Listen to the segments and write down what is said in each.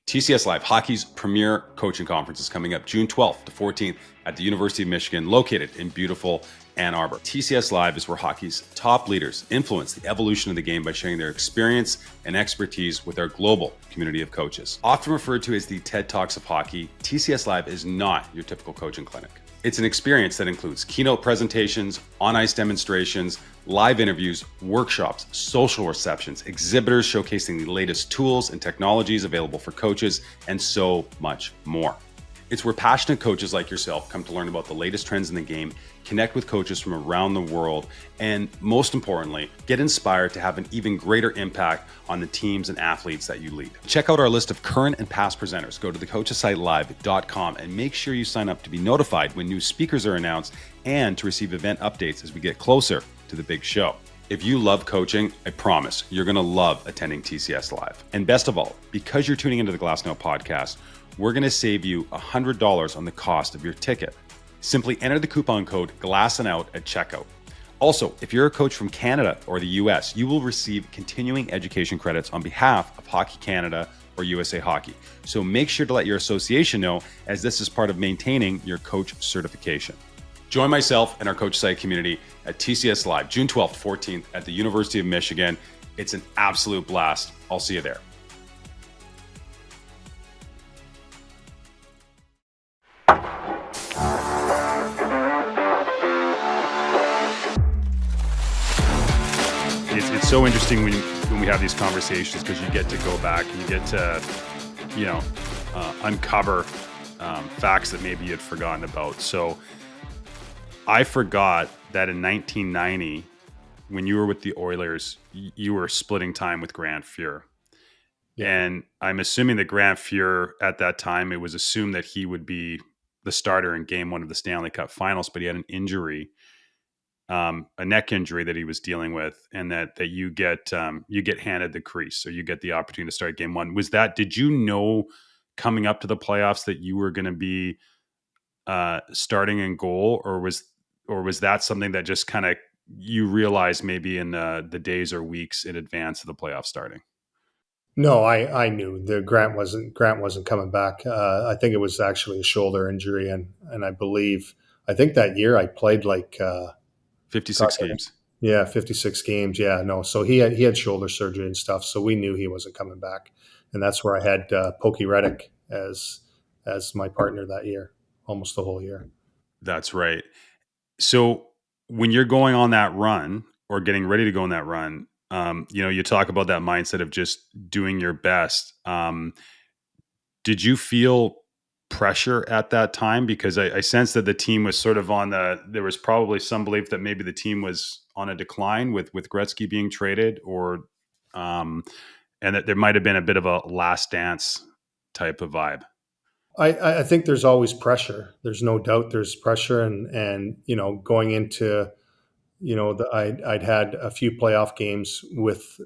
TCS Live, hockey's premier coaching conference, is coming up June 12th to 14th at the University of Michigan, located in beautiful Ann Arbor. TCS Live is where hockey's top leaders influence the evolution of the game by sharing their experience and expertise with our global community of coaches. Often referred to as the TED Talks of hockey, TCS Live is not your typical coaching clinic. It's an experience that includes keynote presentations, on-ice demonstrations, live interviews, workshops, social receptions, exhibitors showcasing the latest tools and technologies available for coaches, and so much more. It's where passionate coaches like yourself come to learn about the latest trends in the game, connect with coaches from around the world, and most importantly, get inspired to have an even greater impact on the teams and athletes that you lead. Check out our list of current and past presenters. Go to thecoachesitelive.com and make sure you sign up to be notified when new speakers are announced and to receive event updates as we get closer to the big show. If you love coaching, I promise you're going to love attending TCS Live. And best of all, because you're tuning into the Glassnow podcast, we're going to save you $100 on the cost of your ticket. Simply enter the coupon code GLASSANOUT at checkout. Also, if you're a coach from Canada or the US, you will receive continuing education credits on behalf of Hockey Canada or USA Hockey. So make sure to let your association know, as this is part of maintaining your coach certification. Join myself and our Coach Site community at TCS Live, June 12th, 14th at the University of Michigan. It's an absolute blast. I'll see you there. It's so interesting when we have these conversations, because you get to go back and you get to, uncover facts that maybe you'd forgotten about. So I forgot that in 1990, when you were with the Oilers, you were splitting time with Grant Fuhr. Yeah. And I'm assuming that Grant Fuhr, at that time, it was assumed that he would be the starter in game one of the Stanley Cup finals, but he had an injury, a neck injury that he was dealing with, and that you get handed the crease. So you get the opportunity to start game one. Did you know coming up to the playoffs that you were going to be starting in goal, or was that something that just kind of you realized maybe in the days or weeks in advance of the playoffs starting? No, I knew that Grant wasn't coming back. I think it was actually a shoulder injury, and I think that year I played like 56 games. Yeah, 56 games. Yeah, no. So he had shoulder surgery and stuff, so we knew he wasn't coming back, and that's where I had Pokey Reddick as my partner that year, almost the whole year. That's right. So when you're going on that run or getting ready to go on that run, you talk about that mindset of just doing your best. Did you feel pressure at that time? Because I sense that the team was sort of there was probably some belief that maybe the team was on a decline with Gretzky being traded, and that there might have been a bit of a last dance type of vibe. I think there's always pressure. There's no doubt there's pressure, and going into I'd had a few playoff games with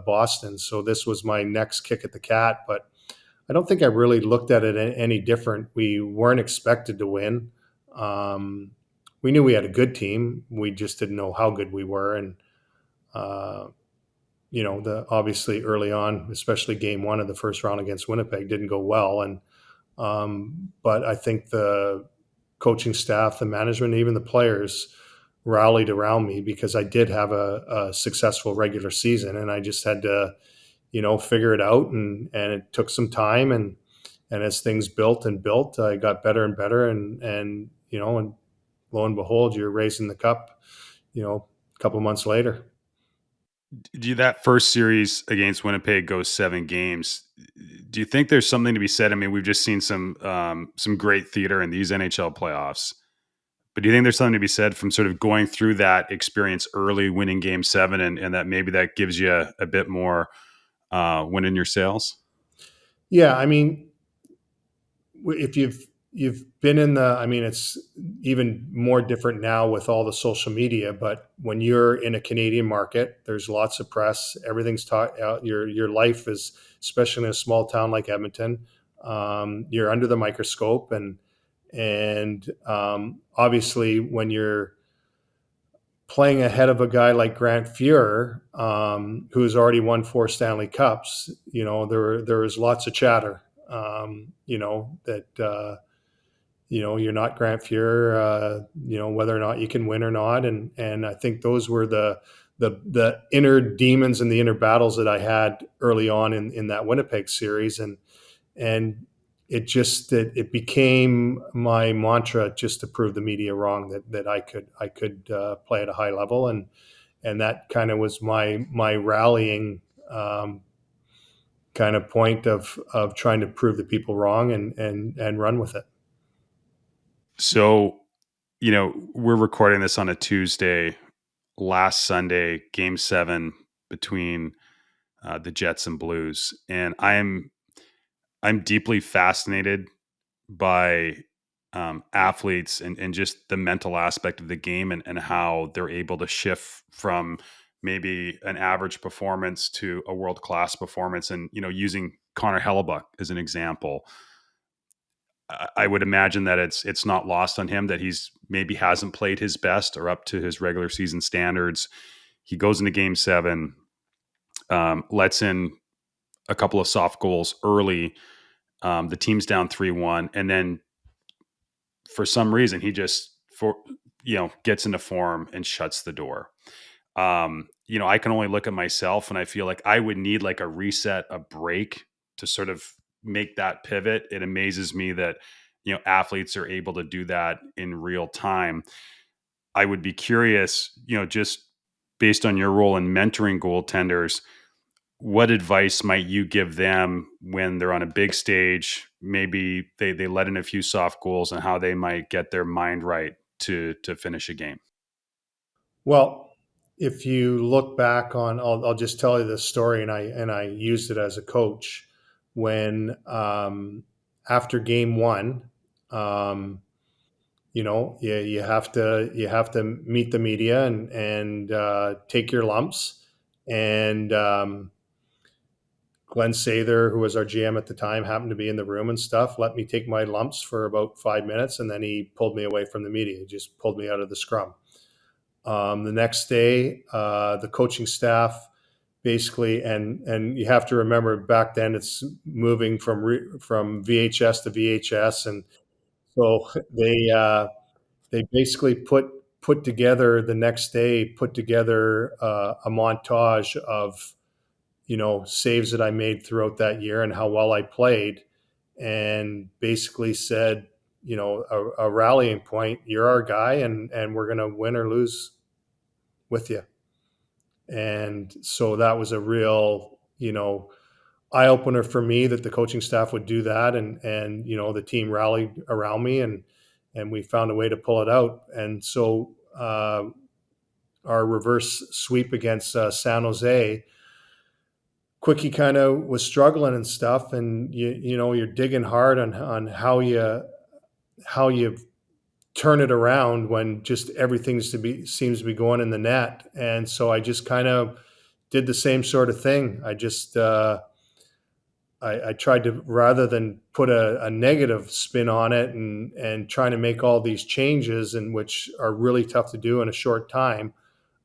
Boston, so this was my next kick at the cat. But I don't think I really looked at it any different. We weren't expected to win. We knew we had a good team. We just didn't know how good we were, and obviously early on, especially game one of the first round against Winnipeg, didn't go well. And but I think the coaching staff, the management, even the players rallied around me, because I did have a successful regular season, and I just had to, figure it out. And it took some time. And as things built, I got better and better. And lo and behold, you're raising the cup, a couple months later. That first series against Winnipeg goes 7 games. Do you think there's something to be said? I mean, we've just seen some great theater in these NHL playoffs, but do you think there's something to be said from sort of going through that experience early, winning game 7, and that maybe that gives you a bit more wind in your sails? Yeah. I mean, if you've been in it's even more different now with all the social media, but when you're in a Canadian market, there's lots of press. Everything's taught out. Your life is, especially in a small town like Edmonton, you're under the microscope, and obviously when you're playing ahead of a guy like Grant Fuhr, who's already won 4 Stanley Cups, there was lots of chatter that you're not Grant Fuhr, whether or not you can win or not. And I think those were the inner demons and the inner battles that I had early on in that Winnipeg series. And it became my mantra just to prove the media wrong, that I could play at a high level. And that kind of was my rallying, kind of point of trying to prove the people wrong and run with it. So, we're recording this on a Tuesday. Last Sunday, Game 7 between the Jets and Blues, and I'm deeply fascinated by athletes and just the mental aspect of the game, and how they're able to shift from maybe an average performance to a world class performance. And using Connor Hellebuck as an example, I would imagine that it's not lost on him that he's maybe hasn't played his best or up to his regular season standards. He goes into Game 7, lets in a couple of soft goals early. The team's down 3-1, and then for some reason he just gets into form and shuts the door. I can only look at myself, and I feel like I would need like a reset, a break to sort of make that pivot. It amazes me that athletes are able to do that in real time. I would be curious, just based on your role in mentoring goaltenders, what advice might you give them when they're on a big stage? Maybe they let in a few soft goals, and how they might get their mind right to finish a game. Well, if you look back on, I'll just tell you this story, and I used it as a coach when, after Game 1, you have to meet the media and take your lumps. And Glenn Sather, who was our GM at the time, happened to be in the room and stuff. Let me take my lumps for about 5 minutes, and then he pulled me away from the media. He just pulled me out of the scrum. The next day, the coaching staff basically, and you have to remember back then it's moving from VHS to VHS, and so they basically put together the next day, put together a montage of saves that I made throughout that year and how well I played, and basically said, a rallying point, you're our guy, and we're going to win or lose with you. And so that was a real, eye opener for me, that the coaching staff would do that. And the team rallied around me, and we found a way to pull it out. And so our reverse sweep against San Jose, Quickie kind of was struggling and stuff. And you're digging hard on how you turn it around when just everything seems to be going in the net. And so I just kind of did the same sort of thing. I just I tried to, rather than put a negative spin on it and trying to make all these changes, and which are really tough to do in a short time.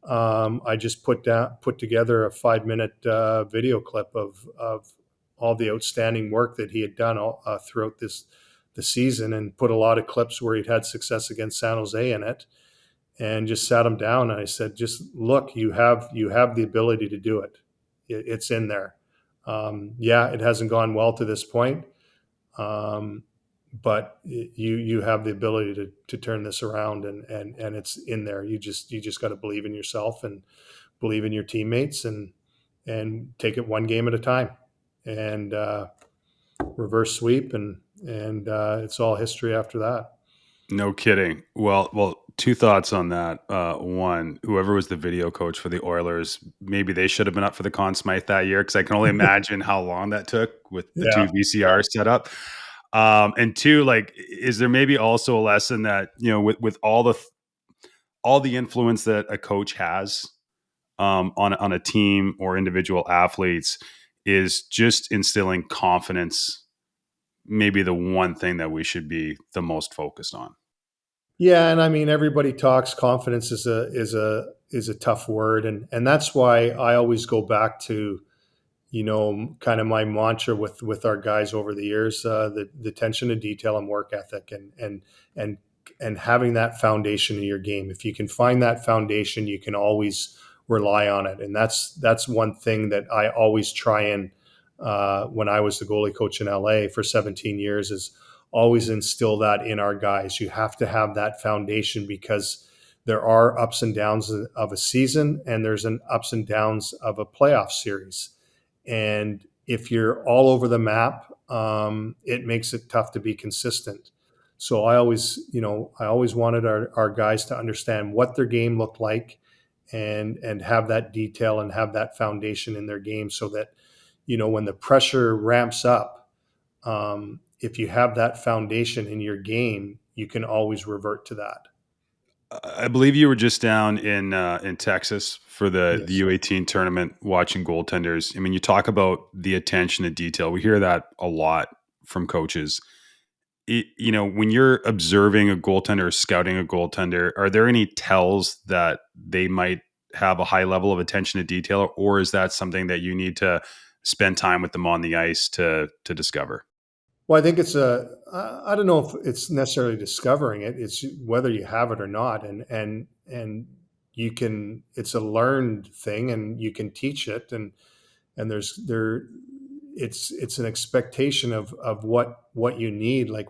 I just put together a 5-minute video clip of all the outstanding work that he had done throughout the season, and put a lot of clips where he'd had success against San Jose in it, and just sat him down. And I said, just look, you have the ability to do it. It's in there. Yeah, it hasn't gone well to this point, but you have the ability to turn this around, and it's in there. You just got to believe in yourself and believe in your teammates, and take it one game at a time, and reverse sweep, and it's all history after that. No kidding. Well, two thoughts on that. One, whoever was the video coach for the Oilers, maybe they should have been up for the Conn Smythe that year, because I can only imagine how long that took with the Yeah. two VCRs set up. And two, like, is there maybe also a lesson that with all the influence that a coach has on a team or individual athletes, is just instilling confidence maybe the one thing that we should be the most focused on? Yeah, and I mean, everybody talks confidence is a tough word, and that's why I always go back to, kind of my mantra with our guys over the years, the attention to detail and work ethic, and and having that foundation in your game. If you can find that foundation, you can always rely on it. And that's one thing that I always try and when I was the goalie coach in LA for 17 years is always instill that in our guys. You have to have that foundation because there are ups and downs of a season, and there's an ups and downs of a playoff series. And if you're all over the map, it makes it tough to be consistent. So I always wanted our guys to understand what their game looked like, and have that detail and have that foundation in their game, so that when the pressure ramps up, if you have that foundation in your game, you can always revert to that. I believe you were just down in Texas for the Yes. U18 tournament watching goaltenders. I mean, you talk about the attention to detail. We hear that a lot from coaches. When you're observing a goaltender or scouting a goaltender, are there any tells that they might have a high level of attention to detail, or is that something that you need to spend time with them on the ice to discover? Well, I think I don't know if it's necessarily discovering it. It's whether you have it or not. And it's a learned thing, and you can teach it. And it's an expectation of what you need. Like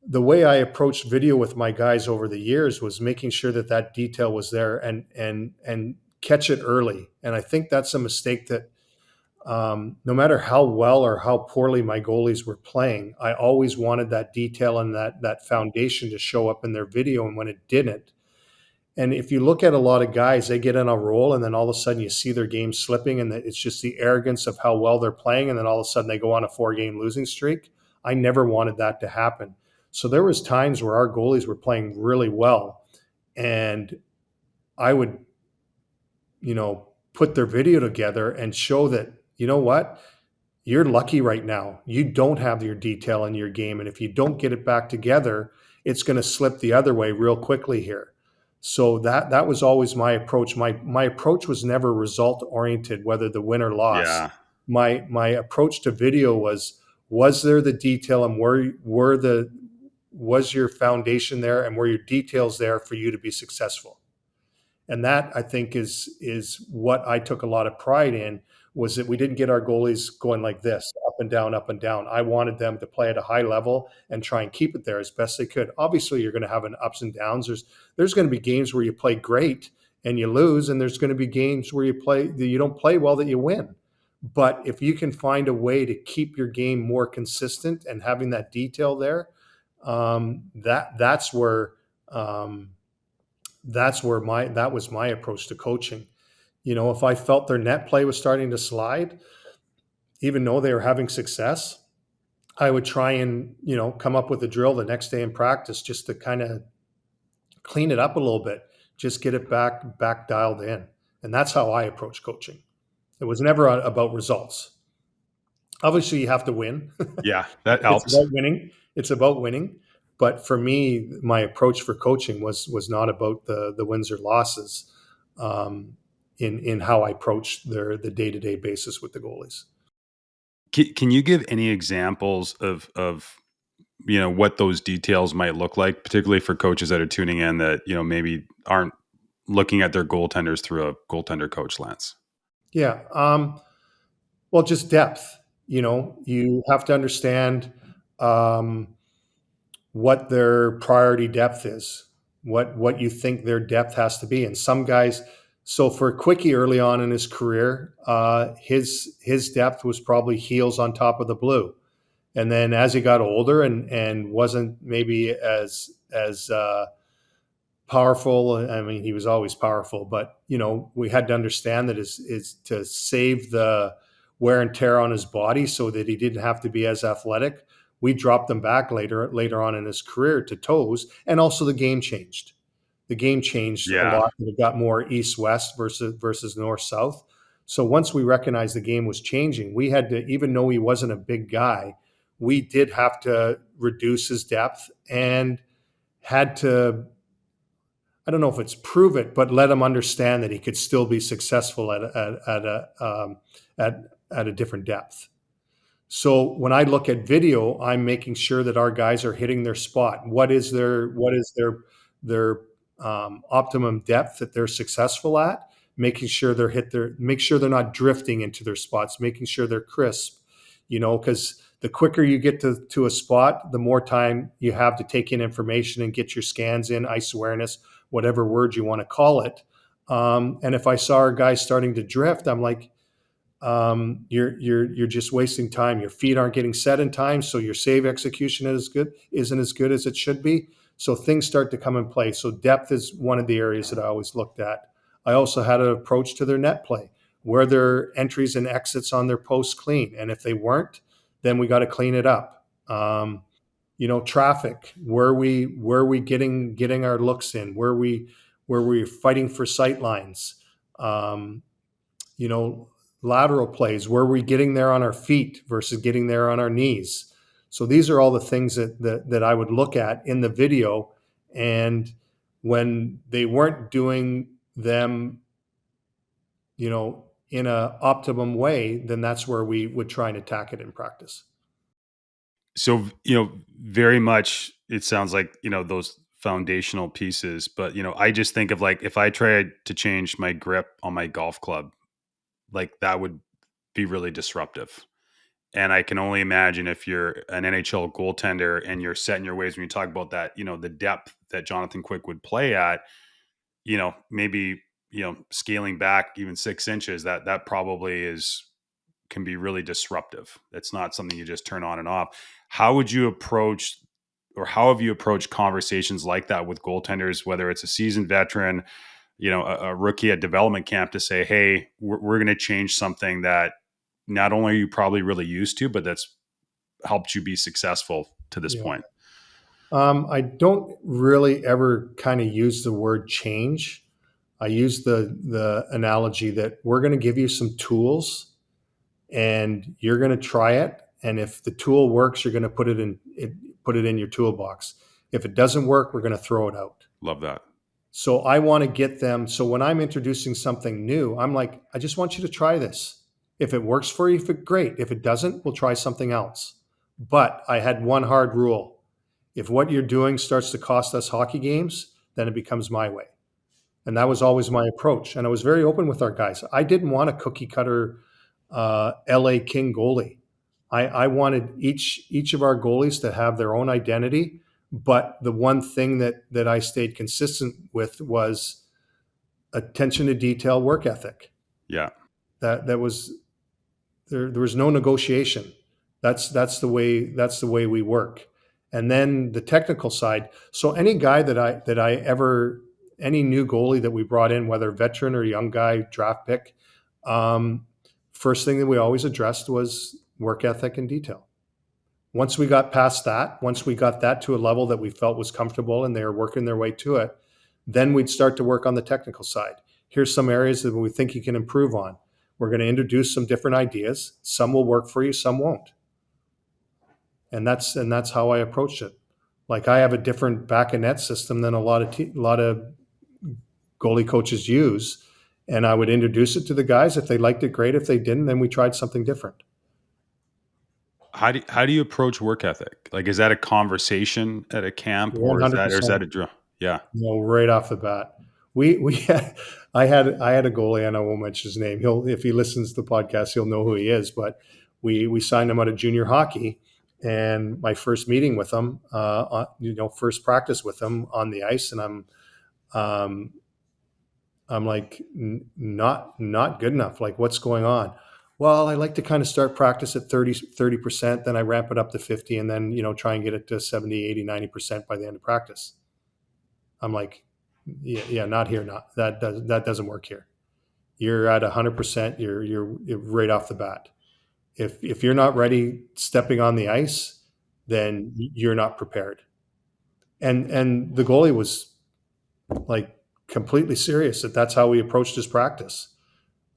the way I approached video with my guys over the years was making sure that detail was there, and catch it early. And I think that's a mistake that, no matter how well or how poorly my goalies were playing, I always wanted that detail and that foundation to show up in their video. And when it didn't, and if you look at a lot of guys, they get in a roll, and then all of a sudden you see their game slipping, and it's just the arrogance of how well they're playing, and then all of a sudden they go on a 4-game losing streak. I never wanted that to happen. So there was times where our goalies were playing really well, and I would, put their video together and show that, you know what, you're lucky right now. You don't have your detail in your game. And if you don't get it back together, it's going to slip the other way real quickly here. So that was always my approach. My approach was never result oriented, whether the win or loss. Yeah. My approach to video was there the detail, and was your foundation there, and were your details there for you to be successful? And that, I think, is what I took a lot of pride in, was that we didn't get our goalies going like this, up and down, up and down. I wanted them to play at a high level and try and keep it there as best they could. Obviously, you're going to have an ups and downs. There's going to be games where you play great and you lose, and there's going to be games where you don't play well that you win. But if you can find a way to keep your game more consistent and having that detail there, that's where that was my approach to coaching. If I felt their net play was starting to slide, even though they were having success, I would try and, come up with a drill the next day in practice, just to kind of clean it up a little bit, just get it back dialed in. And that's how I approach coaching. It was never about results. Obviously, you have to win. Yeah, that It's helps. about winning. It's about winning. But for me, my approach for coaching was not about the wins or losses, in how I approach the day-to-day basis with the goalies. Can you give any examples of what those details might look like, particularly for coaches that are tuning in that maybe aren't looking at their goaltenders through a goaltender coach lens? Yeah. Well, just depth. You have to understand, um, what their priority depth is, what you think their depth has to be. And some guys, so for Quickie early on in his career, his depth was probably heels on top of the blue. And then as he got older and wasn't maybe as powerful. I mean, he was always powerful, but we had to understand that is to save the wear and tear on his body so that he didn't have to be as athletic. We dropped him back later on in his career to toes, and also the game changed. The game changed a Yeah. lot. It got more east-west versus north-south. So once we recognized the game was changing, we had to, even though he wasn't a big guy, we did have to reduce his depth, and had to, I don't know if it's prove it, but let him understand that he could still be successful at a different depth. So when I look at video, I'm making sure that our guys are hitting their spot. What is their optimum depth that they're successful at? Making sure make sure they're not drifting into their spots, making sure they're crisp. Because the quicker you get to a spot, the more time you have to take in information and get your scans in, ice awareness, whatever word you want to call it. And if I saw our guys starting to drift, I'm like, you're just wasting time. Your feet aren't getting set in time, so your save execution isn't as good as it should be. So things start to come in play. So depth is one of the areas that I always looked at. I also had an approach to their net play. Were their entries and exits on their post clean? And if they weren't, then we got to clean it up. Traffic. Were we getting our looks in? Were we fighting for sight lines? You know, lateral plays. Were we getting there on our feet versus getting there on our knees? So these are all the things that I would look at in the video. And when they weren't doing them, in a optimum way, then that's where we would try and attack it in practice. So, very much it sounds like, those foundational pieces, but, I just think of like, if I tried to change my grip on my golf club, like that would be really disruptive. And I can only imagine if you're an NHL goaltender and you're set in your ways when you talk about that, the depth that Jonathan Quick would play at, maybe, scaling back even 6 inches, that probably can be really disruptive. It's not something you just turn on and off. How would you approach, or how have you approached conversations like that with goaltenders, whether it's a seasoned veteran, a rookie at development camp, to say, hey, we're going to change something that not only are you probably really used to, but that's helped you be successful to this point? I don't really ever kind of use the word change. I use the analogy that we're going to give you some tools and you're going to try it. And if the tool works, you're going to put it in your toolbox. If it doesn't work, we're going to throw it out. Love that. So I want to get them. So when I'm introducing something new, I'm like, I just want you to try this. If it works for you, great. If it doesn't, we'll try something else. But I had one hard rule. If what you're doing starts to cost us hockey games, then it becomes my way. And that was always my approach. And I was very open with our guys. I didn't want a cookie cutter LA King goalie. I wanted each of our goalies to have their own identity. But the one thing that I stayed consistent with was attention to detail, work ethic. Yeah. That was there was no negotiation. That's the way we work. And then the technical side. So any guy any new goalie that we brought in, whether veteran or young guy, draft pick, first thing that we always addressed was work ethic and detail. Once we got past that, once we got that to a level that we felt was comfortable and they were working their way to it, then we'd start to work on the technical side. Here's some areas that we think you can improve on. We're going to introduce some different ideas. Some will work for you, some won't. And that's how I approached it. Like I have a different back and net system than a lot of goalie coaches use. And I would introduce it to the guys. If they liked it, great. If they didn't, then we tried something different. How do you approach work ethic? Like, is that a conversation at a camp, or is that a drill? Yeah. No, right off the bat. I had a goalie, and I won't mention his name. If he listens to the podcast, he'll know who he is. But we signed him out of junior hockey, and my first meeting with him, first practice with him on the ice, and I'm like, not good enough. Like, what's going on? Well, I like to kind of start practice at 30%, then I ramp it up to 50, and then, try and get it to 70, 80, 90% by the end of practice. I'm like, yeah, not here. That doesn't work here. You're at 100%. You're right off the bat. If you're not ready stepping on the ice, then you're not prepared. And the goalie was like completely serious that's how we approached his practice.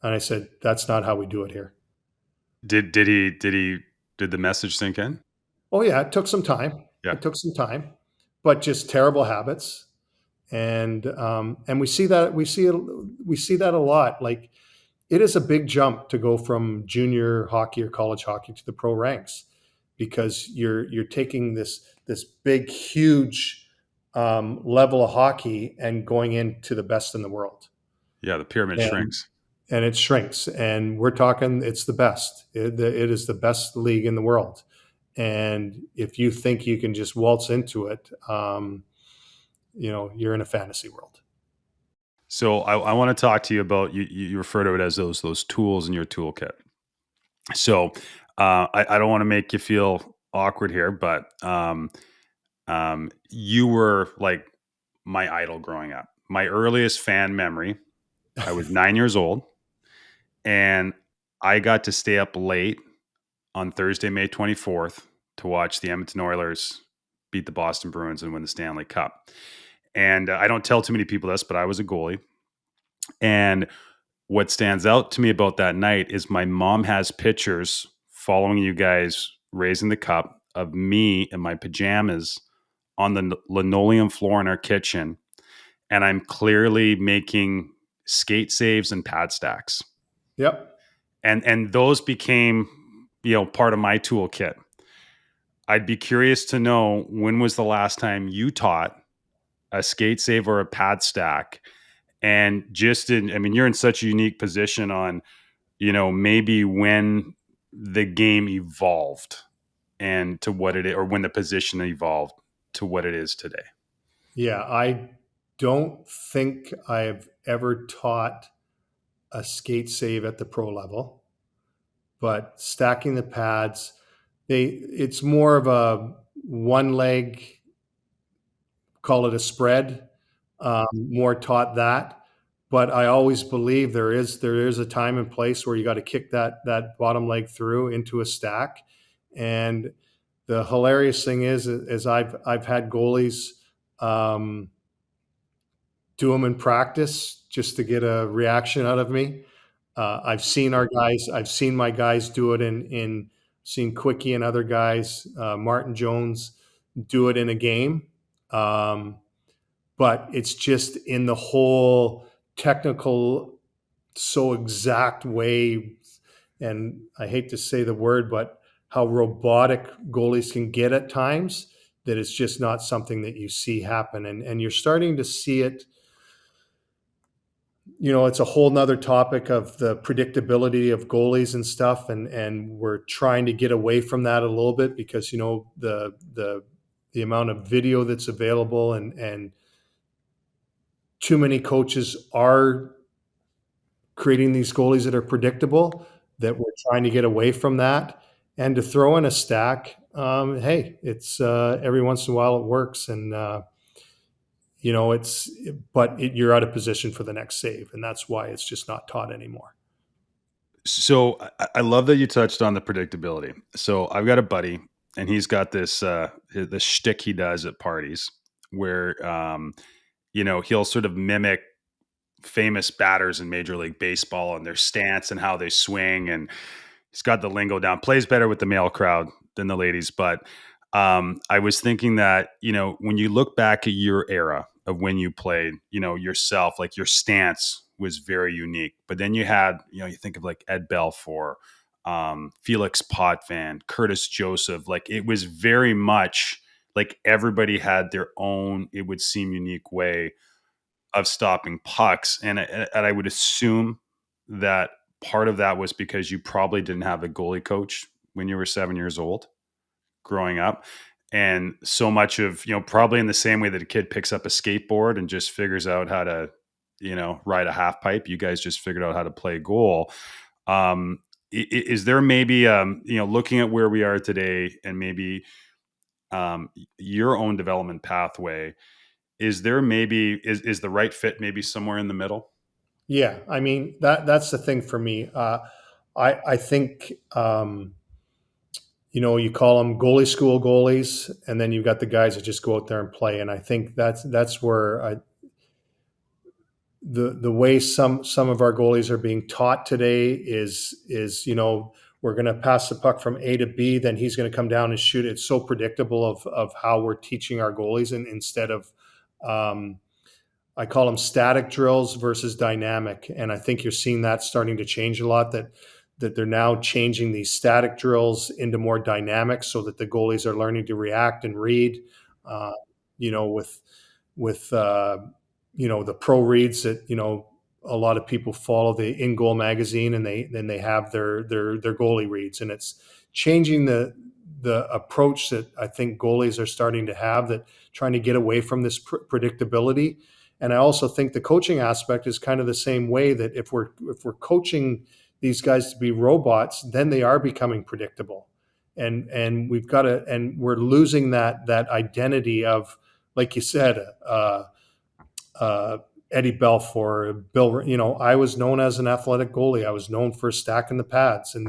And I said, that's not how we do it here. Did the message sink in? Oh yeah, it took some time. Yeah. It took some time, but just terrible habits. And we see that a lot. Like it is a big jump to go from junior hockey or college hockey to the pro ranks, because you're taking this big, huge level of hockey and going into the best in the world. Yeah, the pyramid And shrinks. and it shrinks. And we're talking, it's the best. It is the best league in the world. And if you think you can just waltz into it, you're in a fantasy world. So I want to talk to you about you refer to it as those tools in your toolkit. So I don't want to make you feel awkward here, but you were like my idol growing up. My earliest fan memory, I was 9 years old, and I got to stay up late on Thursday, May 24th, to watch the Edmonton Oilers beat the Boston Bruins and win the Stanley Cup. And I don't tell too many people this, but I was a goalie. And what stands out to me about that night is my mom has pictures following you guys raising the cup of me in my pajamas on the linoleum floor in our kitchen. And I'm clearly making skate saves and pad stacks. Yep. And those became, part of my toolkit. I'd be curious to know, when was the last time you taught a skate save or a pad stack? And you're in such a unique position on, maybe when the game evolved and to what it is, or when the position evolved to what it is today. Yeah, I don't think I've ever taught a skate save at the pro level, but stacking the pads, it's more of a one leg, call it a spread, more taught that. But I always believe there is a time and place where you got to kick that bottom leg through into a stack. And the hilarious thing is I've had goalies do them in practice just to get a reaction out of me. I've seen my guys do it seen Quickie and other guys, Martin Jones, do it in a game. But it's just in the whole technical, so exact way. And I hate to say the word, but how robotic goalies can get at times, that it's just not something that you see happen. And you're starting to see it. It's a whole nother topic of the predictability of goalies and stuff. And we're trying to get away from that a little bit, because, the amount of video that's available, and too many coaches are creating these goalies that are predictable, that we're trying to get away from that. And to throw in a stack, hey, it's every once in a while it works. And, you're out of position for the next save. And that's why it's just not taught anymore. So I love that you touched on the predictability. So I've got a buddy, and he's got this shtick he does at parties where he'll sort of mimic famous batters in Major League Baseball and their stance and how they swing, and he's got the lingo down. Plays better with the male crowd than the ladies, but I was thinking that when you look back at your era of when you played, yourself, like your stance was very unique. But then you had, you think of like Ed Belfour, Felix Potvin, Curtis Joseph. Like it was very much like everybody had their own, it would seem, unique way of stopping pucks. And I would assume that part of that was because you probably didn't have a goalie coach when you were 7 years old growing up. And so much of, probably in the same way that a kid picks up a skateboard and just figures out how to, ride a half pipe, you guys just figured out how to play goal. Is there maybe, looking at where we are today and maybe your own development pathway, is there maybe, is the right fit maybe somewhere in the middle? Yeah. I mean, that's the thing for me. I think, you call them goalie school goalies, and then you've got the guys that just go out there and play. And I think that's where the way some of our goalies are being taught today is we're going to pass the puck from A to B, then he's going to come down and shoot. It's so predictable of how we're teaching our goalies, and instead of I call them static drills versus dynamic. And I think you're seeing that starting to change a lot, that they're now changing these static drills into more dynamic so that the goalies are learning to react and read, uh, you know, with the pro reads that, a lot of people follow the In Goal magazine, and they have their goalie reads, and it's changing the approach that I think goalies are starting to have, that trying to get away from this predictability. And I also think the coaching aspect is kind of the same way, that if we're coaching these guys to be robots, then they are becoming predictable. And we've got to, and we're losing that identity of, like you said, uh, Eddie Belfour, Bill. I was known as an athletic goalie. I was known for stacking the pads, and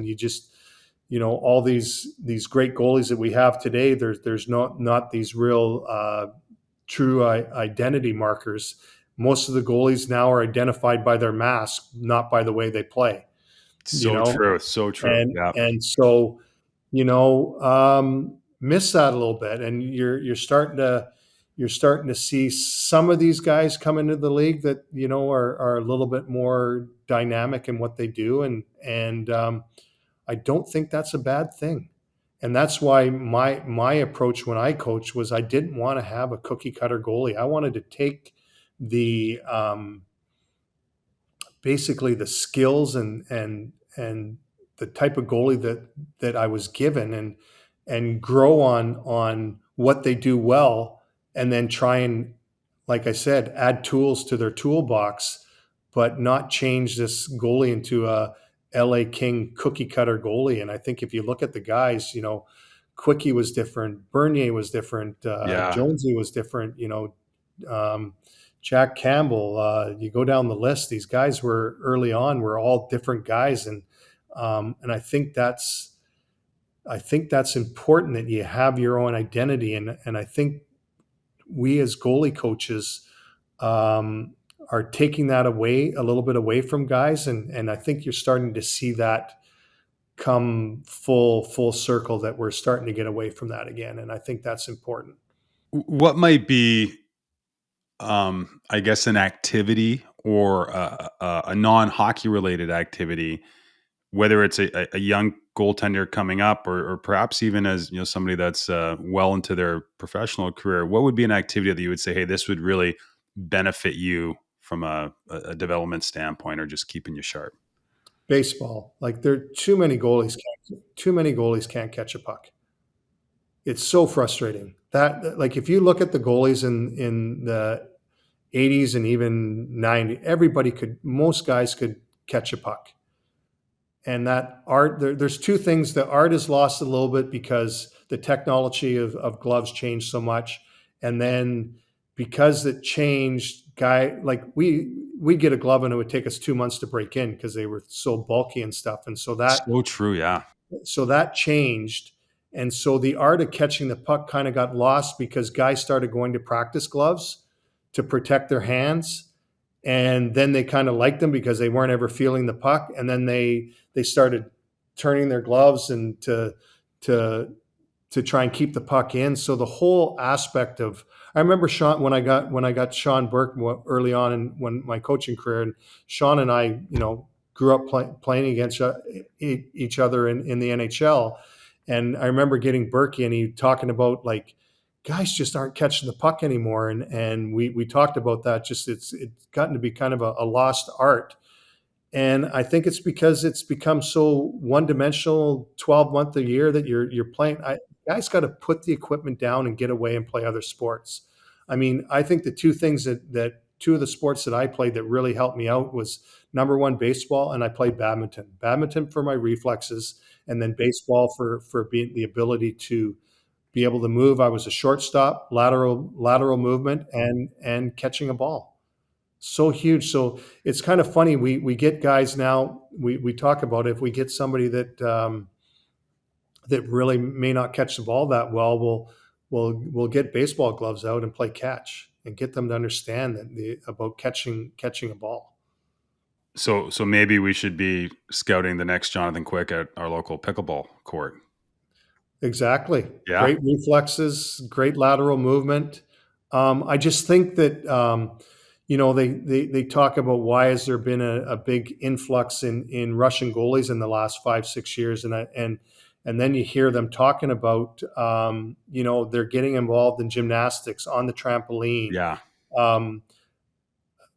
all these great goalies that we have today. There's not these real true identity markers. Most of the goalies now are identified by their mask, not by the way they play. You So know, true. So true. and Yeah. and so miss that a little bit, and you're starting to see some of these guys come into the league that are a little bit more dynamic in what they do, and I don't think that's a bad thing. And that's why my approach when I coached was, I didn't want to have a cookie cutter goalie. I wanted to take the basically the skills and the type of goalie that I was given, and grow on what they do well, and then try and, like I said, add tools to their toolbox, but not change this goalie into a LA King cookie cutter goalie. And I think if you look at the guys, Quickie was different, Bernier was different, Yeah. Jonesy was different, um, Jack Campbell. You go down the list; these guys were early on were all different guys, and I think that's important, that you have your own identity, and I think we as goalie coaches are taking that away a little bit away from guys, and I think you're starting to see that come full circle, that we're starting to get away from that again, and I think that's important. What might be, I guess, an activity or a non-hockey related activity, whether it's a young goaltender coming up, or perhaps even as somebody that's well into their professional career. What would be an activity that you would say, hey, this would really benefit you from a development standpoint, or just keeping you sharp? Baseball, like, there are too many goalies can't catch a puck. It's so frustrating that, like, if you look at the goalies in the 80s and even 90, most guys could catch a puck. And that art, there's two things. The art is lost a little bit because the technology of gloves changed so much. And then, because it changed, like, we get a glove and it would take us 2 months to break in because they were so bulky and stuff. And So true. Yeah. so that changed. And so the art of catching the puck kind of got lost, because guys started going to practice gloves to protect their hands, and then they kind of liked them because they weren't ever feeling the puck, and then they started turning their gloves and to to try and keep the puck in. So the whole aspect of, I remember Sean, when I got Sean Burke early on in when my coaching career, and Sean and I, grew up playing against each other in the NHL. And I remember getting Berkey, and he talking about, like, guys just aren't catching the puck anymore. And we talked about that. Just it's gotten to be kind of a lost art. And I think it's because it's become so one dimensional, 12-month a year that you're playing. Guys got to put the equipment down and get away and play other sports. I mean, I think the two things that two of the sports that I played that really helped me out was, number one, baseball, and I played badminton. Badminton for my reflexes, and then baseball for being the ability to be able to move. I was a shortstop, lateral movement, and catching a ball. So huge. So it's kind of funny. We get guys now. We talk about, if we get somebody that really may not catch the ball that well, we'll get baseball gloves out and play catch, and get them to understand about catching a ball. So maybe we should be scouting the next Jonathan Quick at our local pickleball court. Exactly. Yeah. Great reflexes, great lateral movement. I just think that they talk about why has there been a big influx in Russian goalies in the last 5-6 years, and then you hear them talking about they're getting involved in gymnastics on the trampoline. Yeah. Um,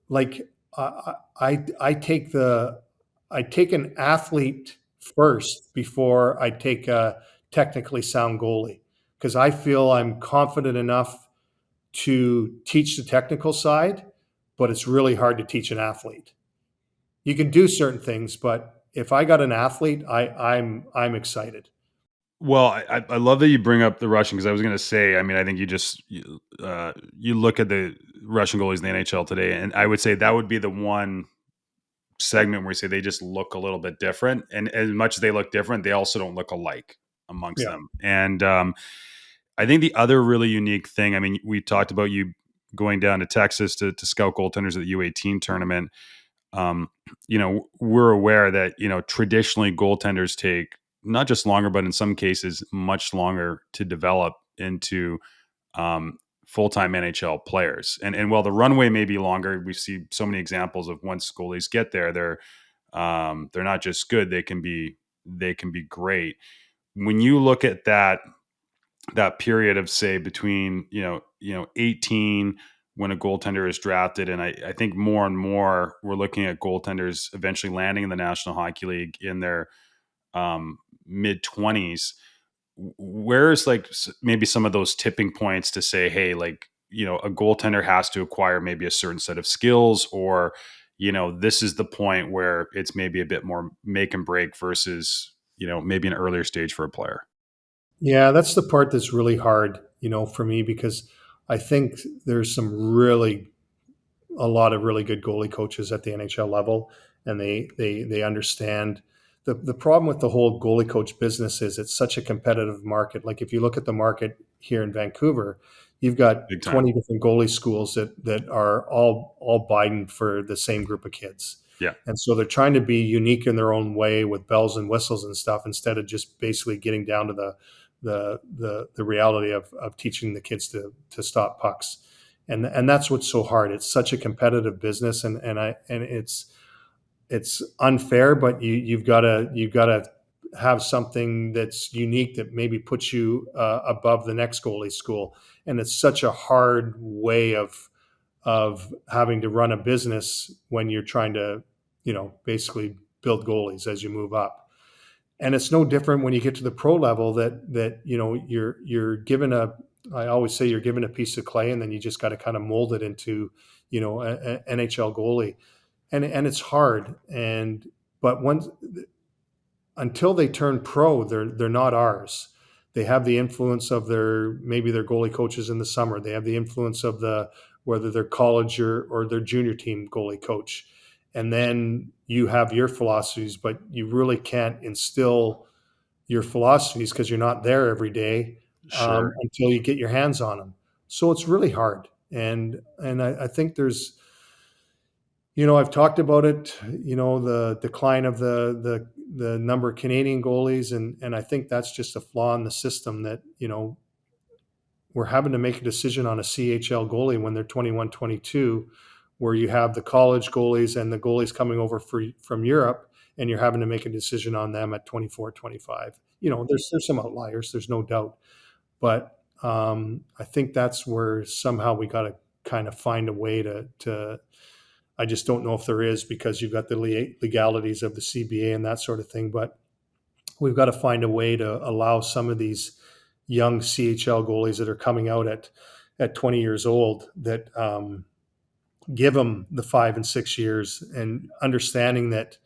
like I take an athlete first before I take a technically sound goalie, because I feel I'm confident enough to teach the technical side, but it's really hard to teach an athlete. You can do certain things, but if I got an athlete, I'm excited. Well, I love that you bring up the Russian, because I was going to say, I mean, I think you look at the Russian goalies in the NHL today, and I would say that would be the one segment where you say they just look a little bit different, and as much as they look different, they also don't look alike amongst Yeah. them. And I think the other really unique thing, I mean, we talked about you going down to Texas to scout goaltenders at the U18 tournament. um, we're aware that, traditionally goaltenders take not just longer, but in some cases much longer to develop into full-time NHL players. And while the runway may be longer, we see so many examples of once goalies get there, they're not just good; they can be great. When you look at that period of, say, between 18, when a goaltender is drafted, and I think more and more we're looking at goaltenders eventually landing in the National Hockey League in their mid 20s. Where's like maybe some of those tipping points to say, hey, like, a goaltender has to acquire maybe a certain set of skills, or this is the point where it's maybe a bit more make and break versus maybe an earlier stage for a player. Yeah, that's the part that's really hard, for me, because I think there's a lot of really good goalie coaches at the NHL level, and they understand the problem with the whole goalie coach business is it's such a competitive market. Like if you look at the market here in Vancouver, you've got Big time. 20 different goalie schools that are all biting for the same group of kids. Yeah. And so they're trying to be unique in their own way with bells and whistles and stuff, instead of just basically getting down to the reality of teaching the kids to stop pucks. And that's what's so hard. It's such a competitive business, and it's unfair, but you've got to have something that's unique that maybe puts you above the next goalie school. And it's such a hard way of having to run a business when you're trying to basically build goalies as you move up. And it's no different when you get to the pro level, that you're given a I always say you're given a piece of clay, and then you just got to kind of mold it into a NHL goalie. And it's hard. And but once until they turn pro, they're not ours. They have the influence of maybe their goalie coaches in the summer. They have the influence of whether they're college or their junior team goalie coach. And then you have your philosophies, but you really can't instill your philosophies because you're not there every day, Sure. until you get your hands on them. So it's really hard. And I think I've talked about it, the decline of the number of Canadian goalies, and I think that's just a flaw in the system, that we're having to make a decision on a CHL goalie when they're 21, 22, where you have the college goalies and the goalies coming over from Europe, and you're having to make a decision on them at 24, 25. There's some outliers, there's no doubt, but I think that's where somehow we got to kind of find a way to. I just don't know if there is, because you've got the legalities of the CBA and that sort of thing. But we've got to find a way to allow some of these young CHL goalies that are coming out at 20 years old, that give them the 5 and 6 years, and understanding that,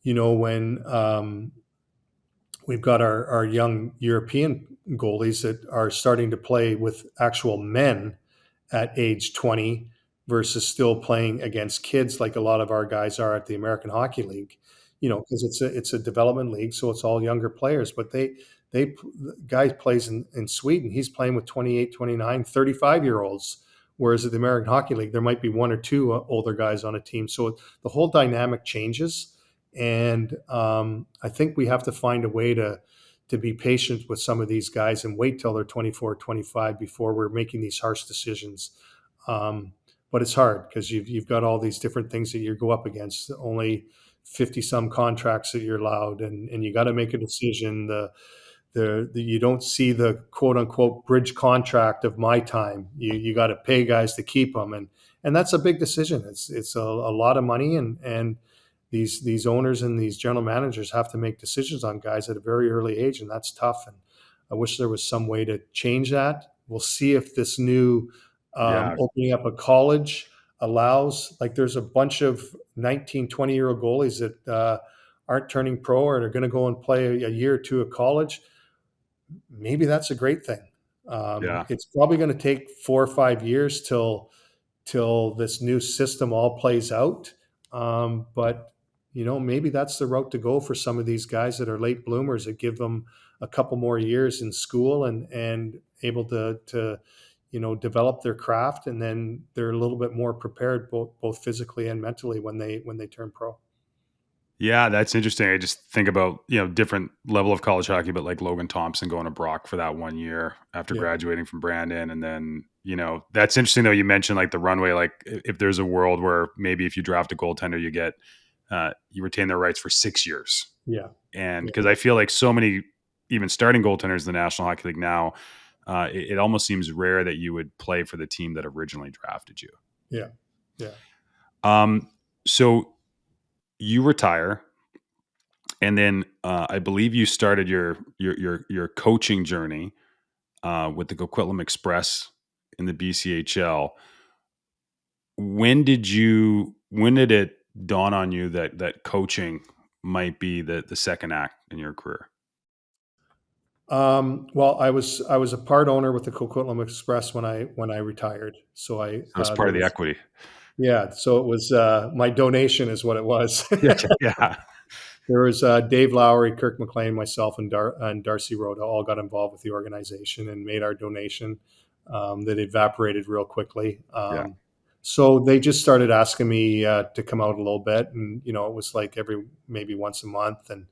when we've got our young European goalies that are starting to play with actual men at age 20 versus still playing against kids like a lot of our guys are at the American Hockey League, because it's a development league, so it's all younger players. But they the guy plays in Sweden, he's playing with 28, 29, 35-year olds, whereas at the American Hockey League there might be one or two older guys on a team. So the whole dynamic changes, and I think we have to find a way to be patient with some of these guys and wait till they're 24, 25 before we're making these harsh decisions. but it's hard because you've got all these different things that you go up against. Only 50 some contracts that you're allowed, and you got to make a decision. The you don't see the quote unquote bridge contract of my time. You got to pay guys to keep them, and that's a big decision. It's a lot of money, and these owners and these general managers have to make decisions on guys at a very early age, and that's tough. And I wish there was some way to change that. We'll see if this new Yeah. opening up a college allows, like there's a bunch of 19, 20-year-old goalies that aren't turning pro or are going to go and play a year or two of college. Maybe that's a great thing. Yeah. It's probably going to take 4 or 5 years till this new system all plays out. But maybe that's the route to go for some of these guys that are late bloomers, that give them a couple more years in school and able to develop their craft, and then they're a little bit more prepared both physically and mentally when they turn pro. Yeah, that's interesting. I just think about, different level of college hockey, but like Logan Thompson going to Brock for that 1 year after Yeah, graduating from Brandon. And then, that's interesting though. You mentioned like the runway, like if there's a world where maybe if you draft a goaltender, you retain their rights for 6 years. yeah, And yeah, because I feel like so many, even starting goaltenders in the National Hockey League now, it almost seems rare that you would play for the team that originally drafted you. yeah, yeah. So you retire, and then I believe you started your coaching journey with the Coquitlam Express in the BCHL. When did it dawn on you that coaching might be the second act in your career? Well, I was a part owner with the Coquitlam Express when I retired. So So it's part there of the was, equity. yeah. So it was my donation is what it was. Yeah, yeah, There was Dave Lowry, Kirk McLean, myself, and Darcy Rhoda all got involved with the organization and made our donation. That evaporated real quickly. yeah. So they just started asking me to come out a little bit, and it was like maybe once a month, and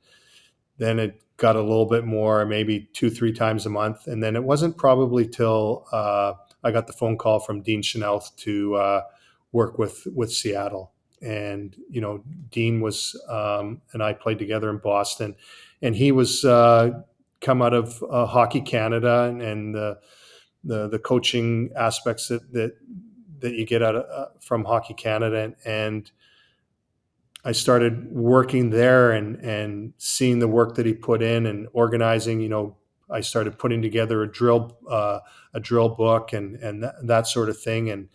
then it got a little bit more, maybe 2, 3 times a month, and then it wasn't probably till I got the phone call from Dean Chanel to work with Seattle. And Dean was and I played together in Boston, and he was come out of Hockey Canada, and the coaching aspects that you get out of, from Hockey Canada, and I started working there and seeing the work that he put in and organizing. I started putting together a drill book and that sort of thing,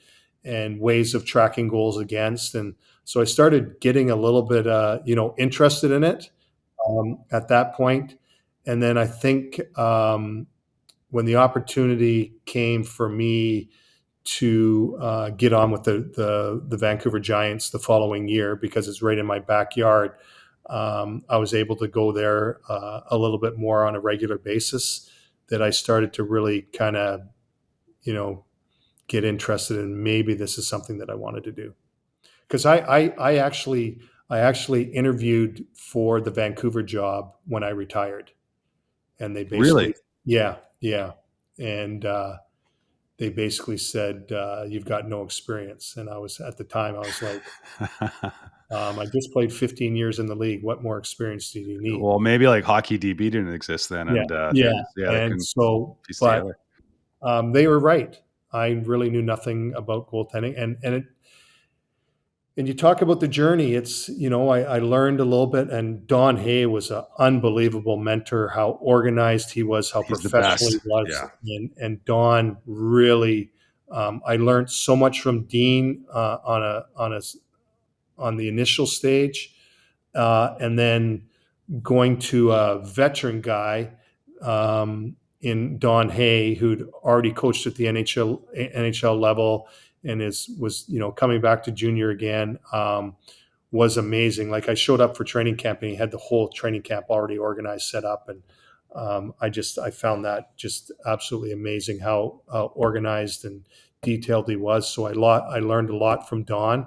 and ways of tracking goals against. And so I started getting a little bit interested in it at that point. And then I think when the opportunity came for me to get on with the Vancouver Giants the following year, because it's right in my backyard, I was able to go there a little bit more on a regular basis. That I started to really kind of get interested in, maybe this is something that I wanted to do. Because I actually interviewed for the Vancouver job when I retired, and they Really? basically, yeah, yeah, and they basically said, "You've got no experience." And at the time, I was like, "I just played 15 years in the league. What more experience do you need?" Well, maybe like hockey DB didn't exist then, Yeah, and yeah. they And couldn't so, piece but together. they were right. I really knew nothing about goaltending, and you talk about the journey. It's I learned a little bit, and Don Hay was an unbelievable mentor. How organized he was, how He's the professional he best. was, Yeah. and Don really. I learned so much from Dean on the initial stage, and then going to a veteran guy in Don Hay, who'd already coached at the NHL level and was coming back to junior again, was amazing. Like, I showed up for training camp, and he had the whole training camp already organized, set up, and I found that just absolutely amazing how organized and detailed he was. So I learned a lot from Don.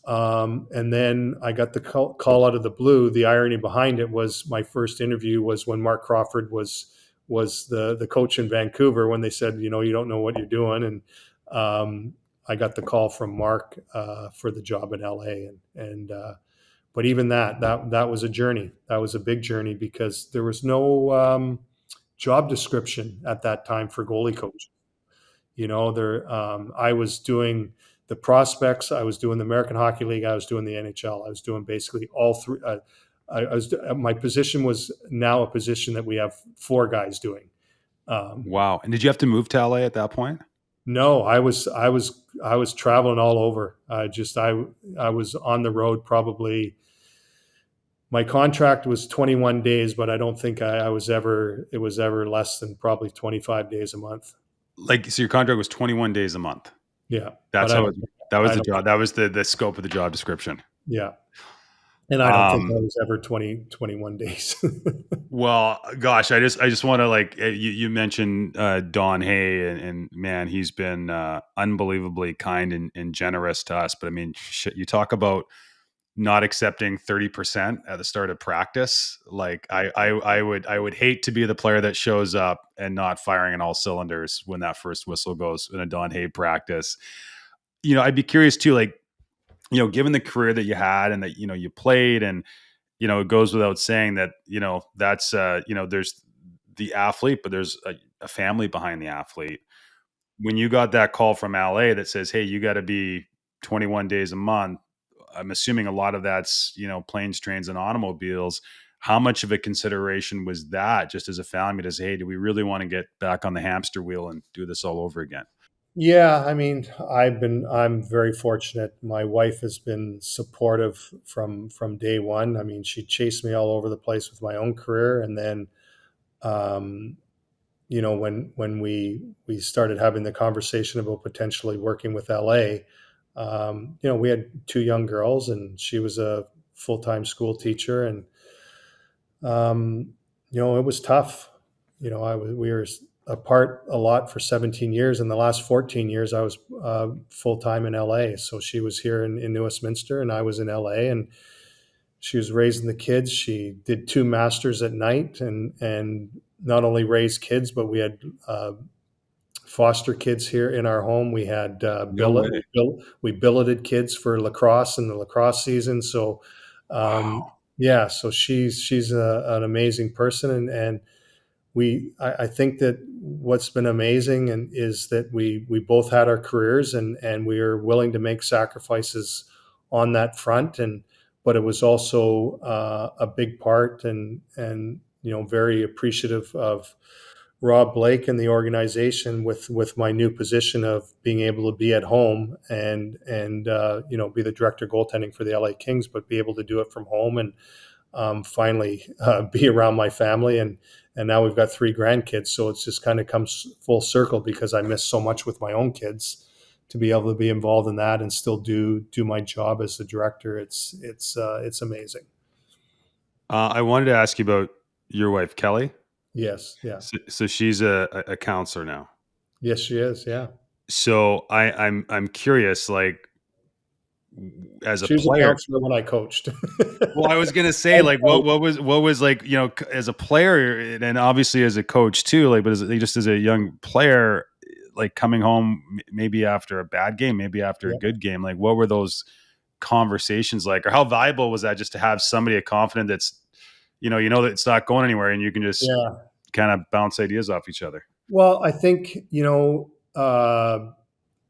And then I got the call out of the blue. The irony behind it was, my first interview was when Mark Crawford was the coach in Vancouver, when they said, you don't know what you're doing. And I got the call from Mark for the job in LA, but even that was a journey. That was a big journey because there was no job description at that time for goalie coach. I was doing the prospects, I was doing the American Hockey League, I was doing the NHL, I was doing basically all three. My position was now a position that we have four guys doing. Wow. And did you have to move to LA at that point? No, I was traveling all over. I was on the road probably. My contract was 21 days, but I don't think it was ever less than probably 25 days a month. Like, so your contract was 21 days a month. Yeah, That's but how that was I the don't. job. That was the scope of the job description. Yeah, and I don't think I Um, was ever 21 days. well, gosh, I just want to you mentioned Don Hay and man, he's been unbelievably kind and generous to us. But I mean, shit, you talk about not accepting 30% at the start of practice. Like I would hate to be the player that shows up and not firing on all cylinders when that first whistle goes in a Don Hay practice. I'd be curious too, like, given the career that you had and that, you played and, it goes without saying that, that's, there's the athlete, but there's a family behind the athlete. When you got that call from LA that says, hey, you got to be 21 days a month, I'm assuming a lot of that's, planes, trains, and automobiles. How much of a consideration was that just as a family to say, hey, do we really want to get back on the hamster wheel and do this all over again? Yeah, I mean, I'm very fortunate. My wife has been supportive from day one. I mean, she chased me all over the place with my own career, and then, um, when we started having the conversation about potentially working with LA, we had two young girls, and she was a full time school teacher, and it was tough. We were apart a lot for 17 years. In the last 14 years, I was full time in LA. So she was here in New Westminster, and I was in LA, and she was raising the kids. She did two masters at night, and not only raised kids, but we had foster kids here in our home. We had No way. we billeted kids for lacrosse in the lacrosse season. So Wow. yeah, so she's an amazing person, and I think that what's been amazing and is that we both had our careers, and we are willing to make sacrifices on that front, and but it was also a big part, and very appreciative of Rob Blake and the organization with my new position of being able to be at home and be the director of goaltending for the LA Kings, but be able to do it from home and finally be around my family, and now we've got three grandkids, so it's just kind of comes full circle because I miss so much with my own kids to be able to be involved in that and still do my job as the director. It's amazing. I wanted to ask you about your wife, Kelly. Yes, yeah, So she's a counselor now. yes, she is. Yeah, So I'm curious, like, as a she was a player. counselor when I coached. Well, I was gonna say, like, what was like, as a player and obviously as a coach too, like, but just as a young player, like coming home maybe after a bad game, maybe after a Yeah, good game, like, what were those conversations like, or how valuable was that just to have somebody confident that's, that it's not going anywhere and you can just yeah. kind of bounce ideas off each other. Well, I think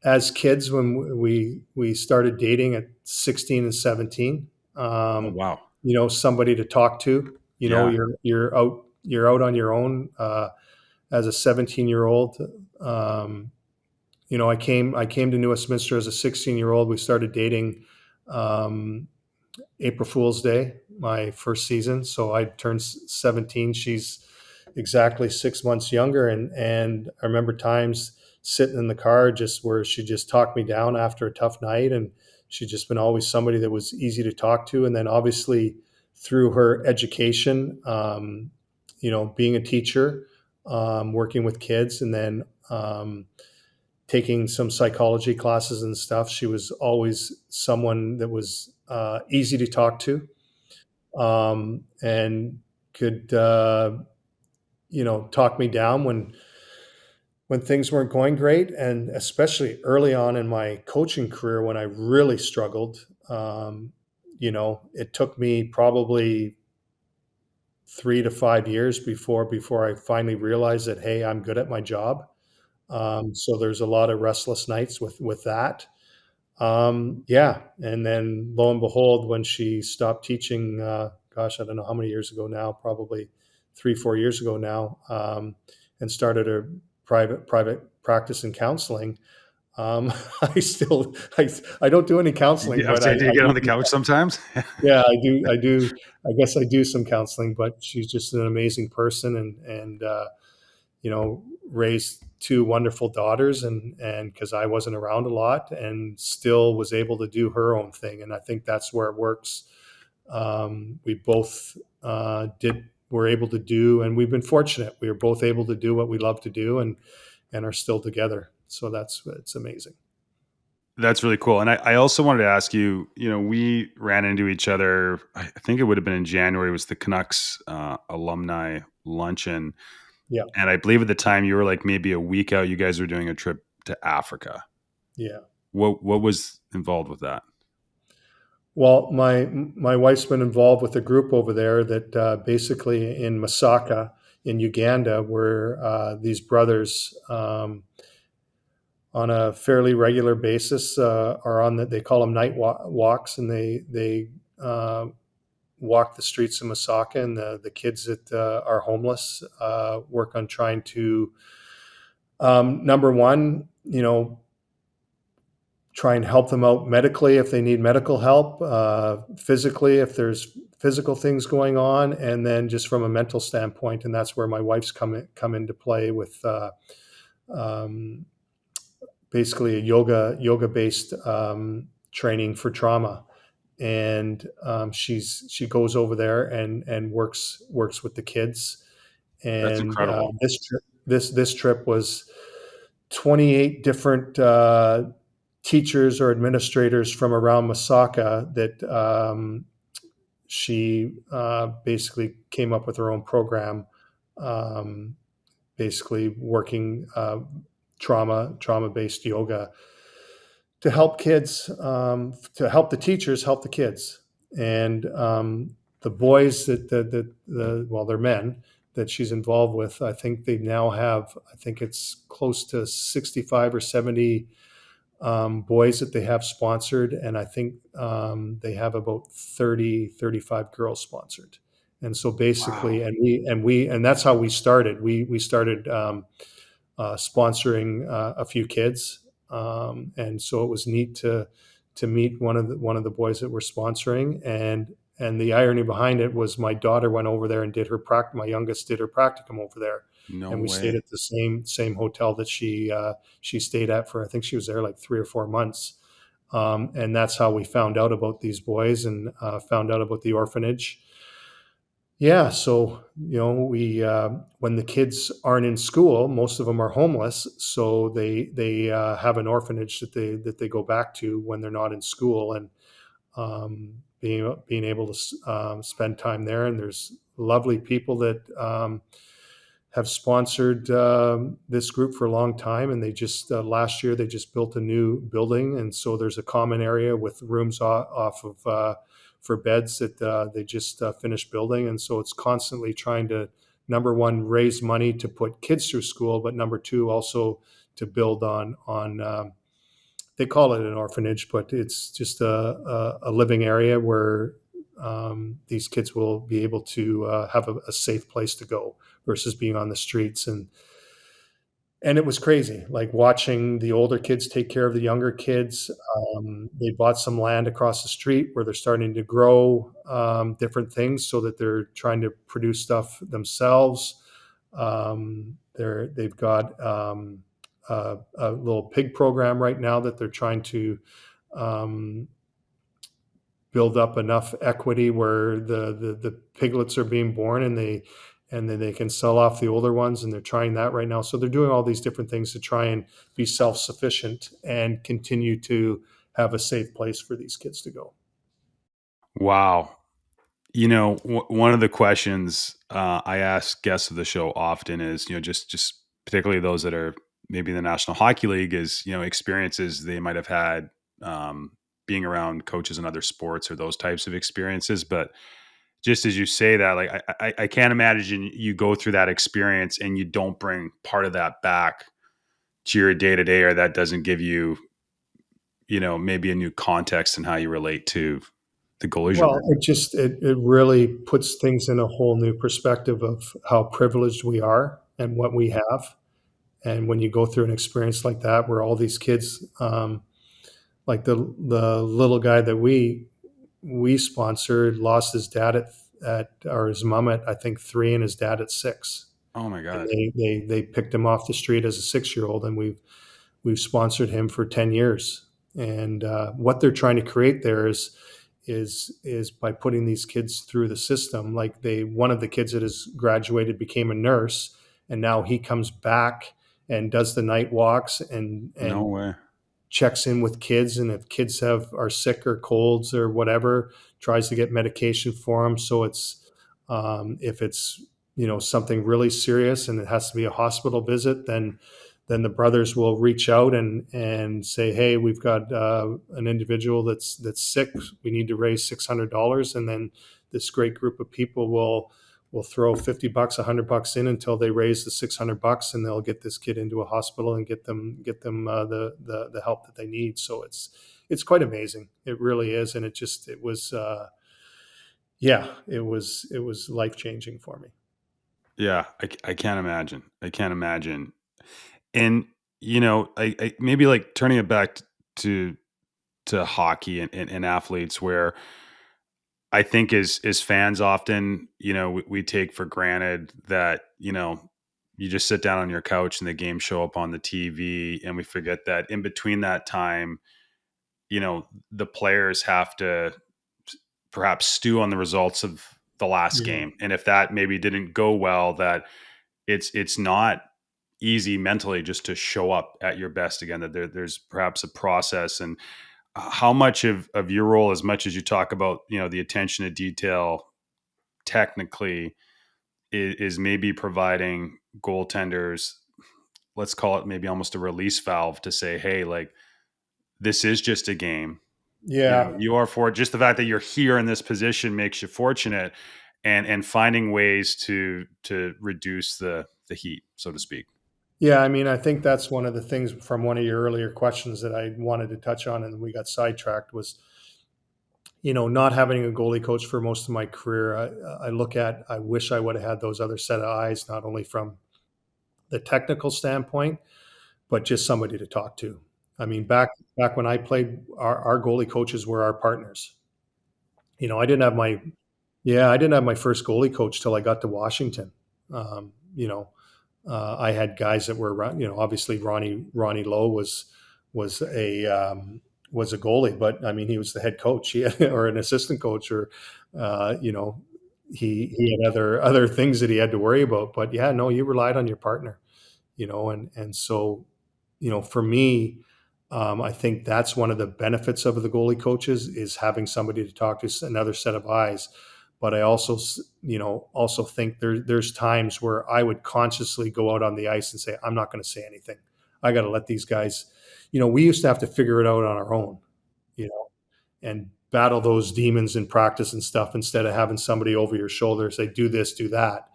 as kids when we started dating at 16 and 17, Oh wow. somebody to talk to. Yeah. You're out on your own as a 17-year-old. I came to New Westminster as a 16-year-old. We started dating um, April Fool's Day, my first season. So I turned 17. She's exactly 6 months younger, and I remember times sitting in the car just where she just talked me down after a tough night, and she'd just been always somebody that was easy to talk to. And then obviously through her education, being a teacher, working with kids, and then taking some psychology classes and stuff, she was always someone that was easy to talk to, and could talk me down when things weren't going great, and especially early on in my coaching career when I really struggled. It took me probably 3 to 5 years before I finally realized that, hey, I'm good at my job. So there's a lot of restless nights with that. Yeah, and then lo and behold, when she stopped teaching, gosh, I don't know how many years ago now, probably 3, 4 years ago now, and started her private practice in counseling. I still I don't do any counseling, I would but say, do you I get do on the couch sometimes? yeah, I do. I guess I do some counseling, but she's just an amazing person, and raised two wonderful daughters, and because I wasn't around a lot, and still was able to do her own thing, and I think that's where it works. We both were able to do, and we've been fortunate. We were both able to do what we love to do, and are still together. So it's amazing. That's really cool. And I also wanted to ask you, we ran into each other, I think it would have been in January, it was the Canucks alumni luncheon. Yeah, And I believe at the time you were like maybe a week out, you guys were doing a trip to Africa. yeah. What was involved with that? Well, my wife's been involved with a group over there that basically in Masaka in Uganda, where these brothers on a fairly regular basis are on they call them night walks, and they walk the streets of Masaka, and the kids that are homeless work on trying to number one, try and help them out medically if they need medical help, physically if there's physical things going on, and then just from a mental standpoint. And that's where my wife's come into play with um, basically a yoga based training for trauma. And she goes over there and works with the kids. That's And incredible. this trip was 28 different teachers or administrators from around Masaka that she basically came up with her own program, um, basically working trauma based yoga to help kids, to help the teachers help the kids, and the boys well, they're men that she's involved with. I think they now have, I think it's close to 65 or 70 boys that they have sponsored, and I think they have about 30, 35 girls sponsored. And so basically, Wow. and that's how we started. We started sponsoring a few kids, and so it was neat to meet one of the boys that we're sponsoring. And the irony behind it was my daughter went over there and did her my youngest did her practicum over there, No and we stayed way. at the same hotel that she stayed at for, I think she was there like 3 or 4 months. And that's how we found out about these boys, and found out about the orphanage. Yeah, so we when the kids aren't in school, most of them are homeless, so they have an orphanage that they go back to when they're not in school, and being able to spend time there. And there's lovely people that have sponsored this group for a long time, and they just last year they just built a new building, and so there's a common area with rooms off of for beds that they just finished building. And so it's constantly trying to, number one, raise money to put kids through school, but number two, also to build on they call it an orphanage, but it's just a living area where these kids will be able to have a safe place to go versus being on the streets. And it was crazy, like watching the older kids take care of the younger kids. They bought some land across the street where they're starting to grow different things so that they're trying to produce stuff themselves. They've got a little pig program right now that they're trying to um, build up enough equity where the piglets are being born, and then they can sell off the older ones, and they're trying that right now. So they're doing all these different things to try and be self-sufficient and continue to have a safe place for these kids to go. Wow. One of the questions I ask guests of the show often is, just particularly those that are maybe in the National Hockey League is, experiences they might have had being around coaches in other sports or those types of experiences. But just as you say that, like I can't imagine you go through that experience and you don't bring part of that back to your day to day, or that doesn't give you, maybe a new context in how you relate to the goalies you're Well, working. it really puts things in a whole new perspective of how privileged we are and what we have. And when you go through an experience like that, where all these kids, like the little guy that we sponsored, lost his dad at or his mom at I think 3 and his dad at 6. Oh my And God. they picked him off the street as a 6-year-old, and we've sponsored him for 10 years. And what they're trying to create there is by putting these kids through the system. Like one of the kids that has graduated became a nurse, and now he comes back and does the night walks No and way. checks in with kids, and if kids are sick or colds or whatever, tries to get medication for them. So it's if it's something really serious and it has to be a hospital visit, then the brothers will reach out and say, hey, we've got an individual that's sick, we need to raise $600, and then this great group of people will throw $50, $100 in until they raise the $600, and they'll get this kid into a hospital and get them the help that they need. So it's quite amazing. It really is, and it was yeah, it was life changing for me. Yeah, I can't imagine. I can't imagine. And I maybe like turning it back to hockey and athletes, where I think as fans often, we take for granted that, you just sit down on your couch and the games show up on the TV, and we forget that in between that time, the players have to perhaps stew on the results of the last Yeah. game. And if that maybe didn't go well, that it's not easy mentally just to show up at your best again, that there's perhaps a process. And how much of your role, as much as you talk about, the attention to detail technically, is maybe providing goaltenders, let's call it maybe almost a release valve to say, hey, like, this is just a game. Yeah. You are for just the fact that you're here in this position makes you fortunate, and finding ways to reduce the heat, so to speak. Yeah, I mean, I think that's one of the things from one of your earlier questions that I wanted to touch on, and we got sidetracked, was, not having a goalie coach for most of my career. I wish I would have had those other set of eyes, not only from the technical standpoint, but just somebody to talk to. I mean, back when I played, our goalie coaches were our partners. I didn't have my yeah, I didn't have my first goalie coach till I got to Washington. Um, you know, I had guys that were around. Obviously Ronnie Lowe was a was a goalie, but I mean he was the head coach, or an assistant coach, or uh, you know he had other things that he had to worry about. But yeah, no, you relied on your partner, and so for me, I think that's one of the benefits of the goalie coaches is having somebody to talk to, another set of eyes. But I also, also think there's times where I would consciously go out on the ice and say, I'm not going to say anything. I got to let these guys, we used to have to figure it out on our own, you know, and battle those demons in practice and stuff instead of having somebody over your shoulder say, do this, do that.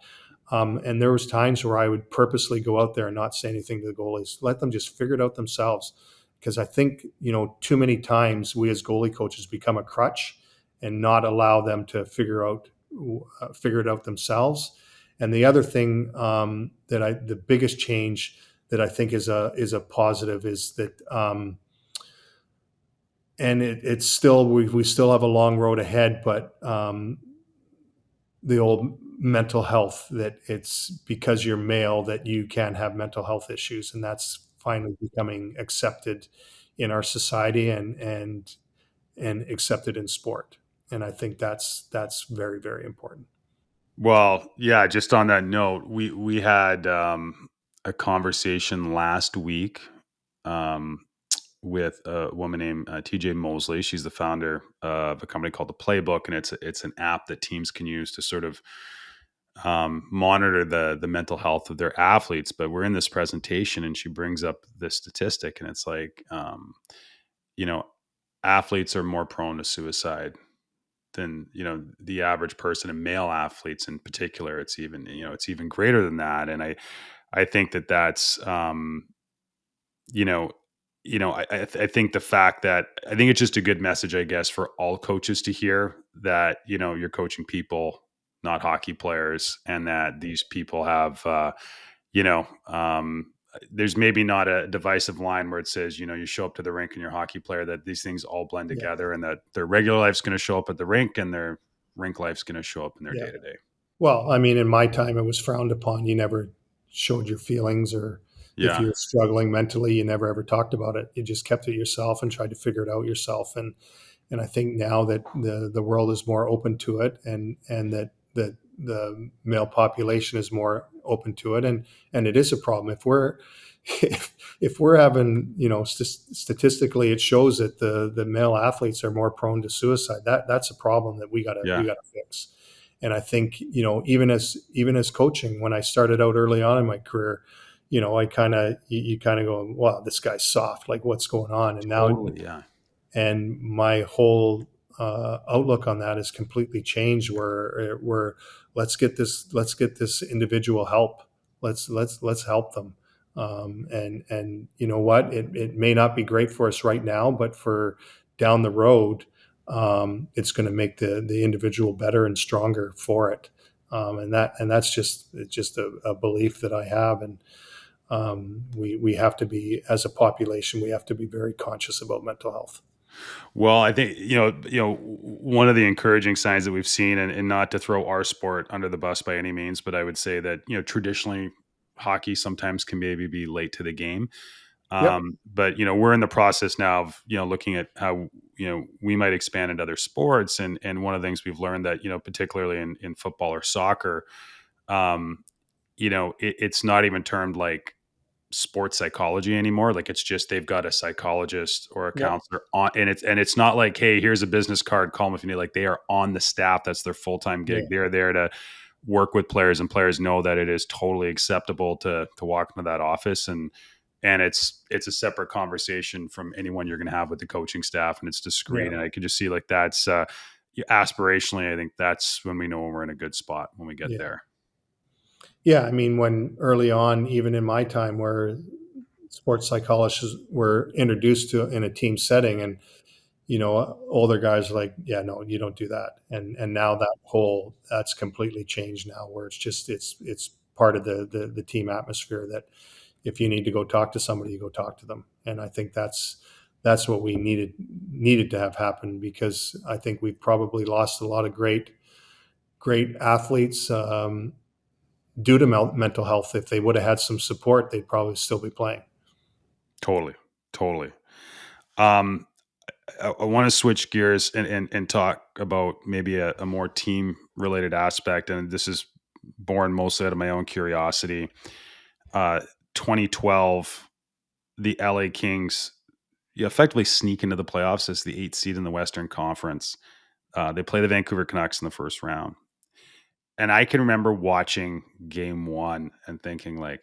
And there was times where I would purposely go out there and not say anything to the goalies, let them just figure it out themselves. Because I think, too many times we as goalie coaches become a crutch and not allow them to figure it out themselves. And the other thing, the biggest change that I think is a positive is that, and it's still, we still have a long road ahead, but the old mental health, that it's because you're male that you can have mental health issues, and that's finally becoming accepted in our society, and accepted in sport. And I think that's very, very important. Well, yeah, just on that note, we had a conversation last week um, with a woman named TJ Mosley. She's the founder of a company called The Playbook, and it's an app that teams can use to sort of monitor the mental health of their athletes. But we're in this presentation, and she brings up this statistic, and it's like, you know, athletes are more prone to suicide than the average person, and male athletes in particular. It's even it's even greater than that, and I think that's you know, I think the fact that I think it's just a good message, I guess, for all coaches to hear that, you're coaching people, not hockey players, and that these people have, you know, um, there's maybe not a divisive line where it says, you show up to the rink and you're a hockey player, that these things all blend Yeah. together, and that their regular life's going to show up at the rink and their rink life's going to show up in their Yeah. day to day. Well, I mean, in my time, it was frowned upon. You never showed your feelings, or if Yeah. you were struggling mentally, you never ever talked about it. You just kept it yourself and tried to figure it out yourself. And I think now that the world is more open to it, and that the male population is more open to it, and it is a problem. If we're having, statistically, it shows that the male athletes are more prone to suicide. That's a problem that Yeah. we gotta fix. And I think, even as coaching, when I started out early on in my career, I kind of you kind of go, wow, this guy's soft. Like, what's going on? And now, Totally. Yeah. and my whole outlook on that is completely changed. Where let's get this individual help. Let's help them. And you know what? It may not be great for us right now, but for down the road, it's going to make the individual better and stronger for it. And that's just it's just a belief that I have. And we have to be, as a population, we have to be very conscious about mental health. Well, I think one of the encouraging signs that we've seen, and not to throw our sport under the bus by any means, but I would say that traditionally hockey sometimes can maybe be late to the game. Yep. But we're in the process now of looking at how we might expand into other sports, and one of the things we've learned that particularly in football or soccer, um, it's not even termed like sports psychology anymore. Like, it's just they've got a psychologist or a Yep. counselor on, and it's not like, hey, here's a business card, call them if you need. Like, they are on the staff. That's their full-time Yeah. gig. They're there to work with players, and players know that it is totally acceptable to walk into that office, and it's a separate conversation from anyone you're going to have with the coaching staff, and it's discreet. Yeah. And I could just see, like, that's aspirationally, I think that's when we know when we're in a good spot when we get Yeah. there. Yeah. I mean, when early on, even in my time, where sports psychologists were introduced to in a team setting, and older guys are like, yeah, no, you don't do that. And now that's completely changed now, where it's part of the team atmosphere, that if you need to go talk to somebody, you go talk to them. And I think that's what we needed to have happen, because I think we've probably lost a lot of great athletes, due to mental health. If they would have had some support, they'd probably still be playing. Totally, totally. Um, I want to switch gears and talk about maybe a more team related aspect. And this is born mostly out of my own curiosity. 2012, the LA Kings, you effectively sneak into the playoffs as the 8th seed in the Western Conference. They play the Vancouver Canucks in the first round. And I can remember watching game one and thinking, like,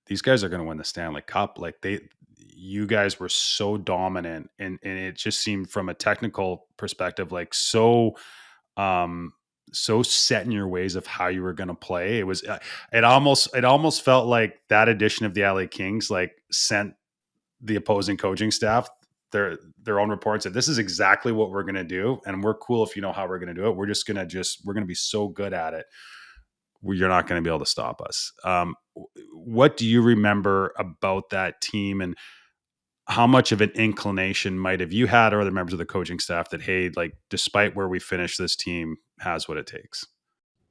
these guys are going to win the Stanley Cup. Like, you guys were so dominant, and it just seemed from a technical perspective, like, um, so set in your ways of how you were going to play. It almost felt like that edition of the LA Kings, like, sent the opposing coaching staff their own report, said, this is exactly what we're going to do. And we're cool if you know how we're going to do it. We're going to be so good at it, you're not going to be able to stop us. What do you remember about that team, and how much of an inclination might have you had, or other members of the coaching staff, that, hey, like, despite where we finish, this team has what it takes?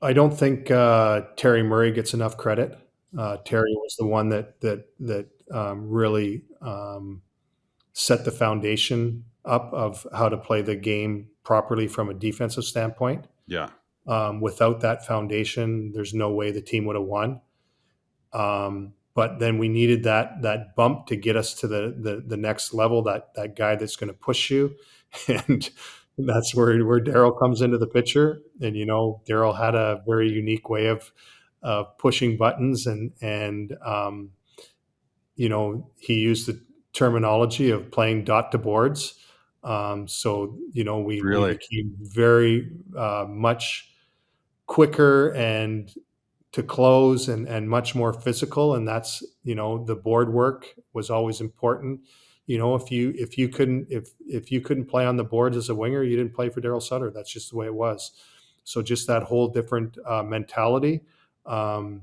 I don't think Terry Murray gets enough credit. Terry was the one that really set the foundation up of how to play the game properly from a defensive standpoint. Yeah, Without that foundation, there's no way the team would have won. But then we needed that bump to get us to the next level. That guy that's going to push you, and That's where Darryl comes into the picture. And, Darryl had a very unique way of pushing buttons, and he used the terminology of playing dot to boards. So, we Really? became very much quicker and to close, and much more physical. And that's, the board work was always important. If you couldn't play on the boards as a winger, you didn't play for Darryl Sutter. That's just the way it was. So just that whole different mentality. Um,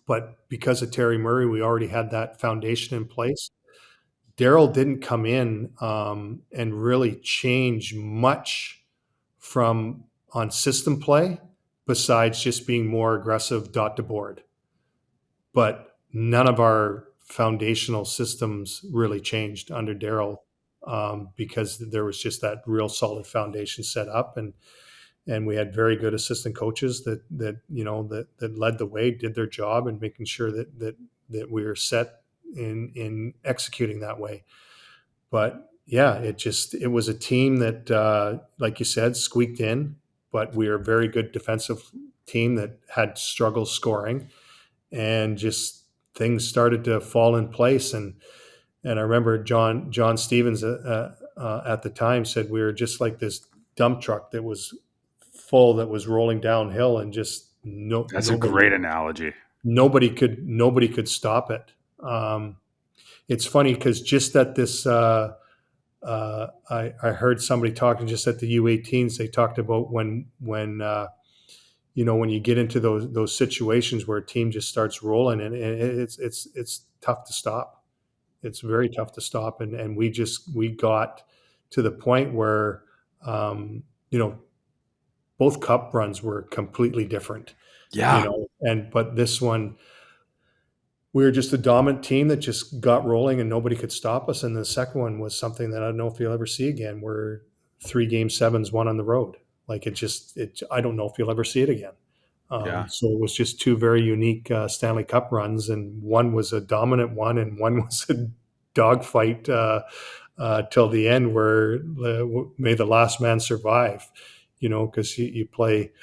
but because of Terry Murray, we already had that foundation in place. Darryl didn't come in and really change much from on system play, besides just being more aggressive dot to board. But none of our foundational systems really changed under Darryl, because there was just that real solid foundation set up. And we had very good assistant coaches that led the way, did their job, and making sure that we were set in executing that way. But yeah, it was a team that, like you said, squeaked in, but we were a very good defensive team that had struggles scoring, and just things started to fall in place. And I remember John Stevens at the time said we were just like this dump truck that was full, that was rolling downhill, and just That's a great analogy. nobody could stop it. It's funny because just at this, I heard somebody talking just at the U18s. They talked about when you get into those situations where a team just starts rolling, and it's tough to stop. It's very tough to stop, and we got to the point where, um, you know both cup runs were completely different. Yeah. And but this one, we were just a dominant team that just got rolling, and nobody could stop us. And the second one was something that I don't know if you'll ever see again, where 3 game 7s, one on the road. Like I don't know if you'll ever see it again. Yeah. So it was just two very unique Stanley Cup runs, and one was a dominant one, and one was a dogfight till the end, where may the last man survive. Because you play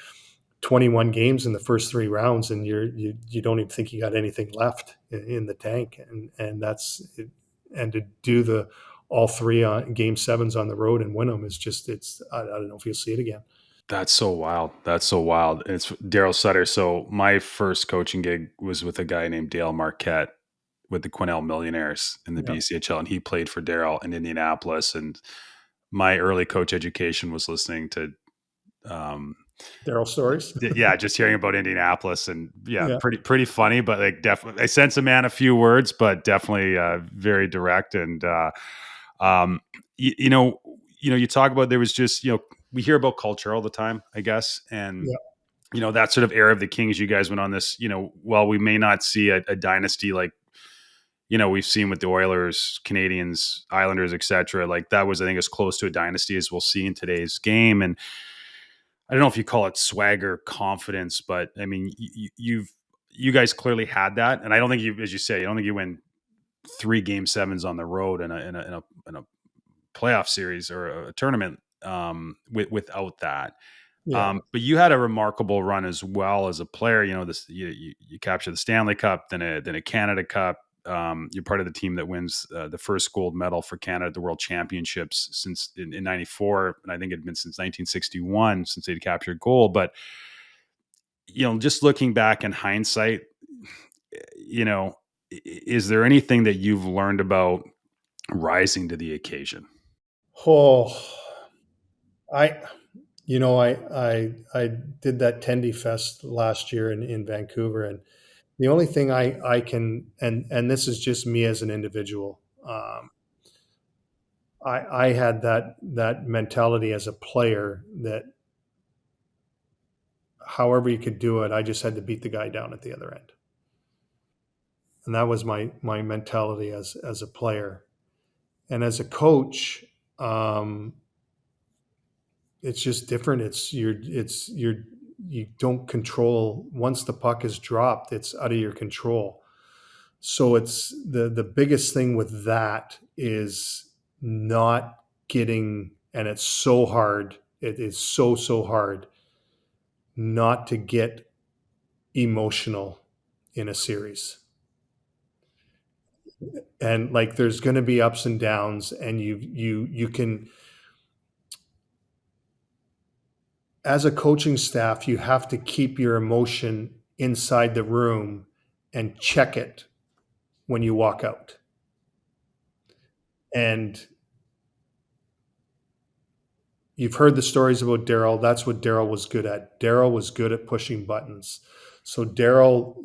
21 games in the first 3 rounds, and you don't even think you got anything left in the tank, and that's it. And to do the all three game 7s on the road and win them is just I don't know if you'll see it again. That's so wild. That's so wild. And it's Darryl Sutter. So my first coaching gig was with a guy named Dale Marquette with the Quesnel Millionaires in the Yeah, BCHL, and he played for Darryl in Indianapolis. And my early coach education was listening to, um, Darryl stories. yeah, just hearing about Indianapolis, and yeah, Yeah, pretty funny, but like definitely, I sense a man a few words, but definitely very direct. And um, you, you know, you talk about there was just we hear about culture all the time, I guess, and yeah, that sort of era of the Kings, you guys went on this, while we may not see a dynasty like, we've seen with the Oilers, Canadians, Islanders, etc. Like that was, I think, as close to a dynasty as we'll see in today's game. And I don't know if you call it swagger, confidence, but I mean, you guys clearly had that. And I don't think you, as you say, I don't think you win 3 game 7s on the road in a playoff series or a tournament without that. yeah, But you had a remarkable run as well as a player. You captured the Stanley Cup, then a Canada Cup. You're part of the team that wins the first gold medal for Canada at the World Championships since in '94, and I think it had been since 1961 since they'd captured gold. But just looking back in hindsight, is there anything that you've learned about rising to the occasion? oh, I I did that Tendy Fest last year in Vancouver, and the only thing I can, and this is just me as an individual. I had that mentality as a player, that however you could do it, I just had to beat the guy down at the other end. And that was my mentality as a player. And as a coach, um, it's just different. You don't control, once the puck is dropped, it's out of your control. So it's the biggest thing with that is not getting and it's so hard. It is so hard not to get emotional in a series. And like there's going to be ups and downs, and you can, as a coaching staff, you have to keep your emotion inside the room and check it when you walk out. And you've heard the stories about Darryl. That's what Darryl was good at. Darryl was good at pushing buttons. So Darryl,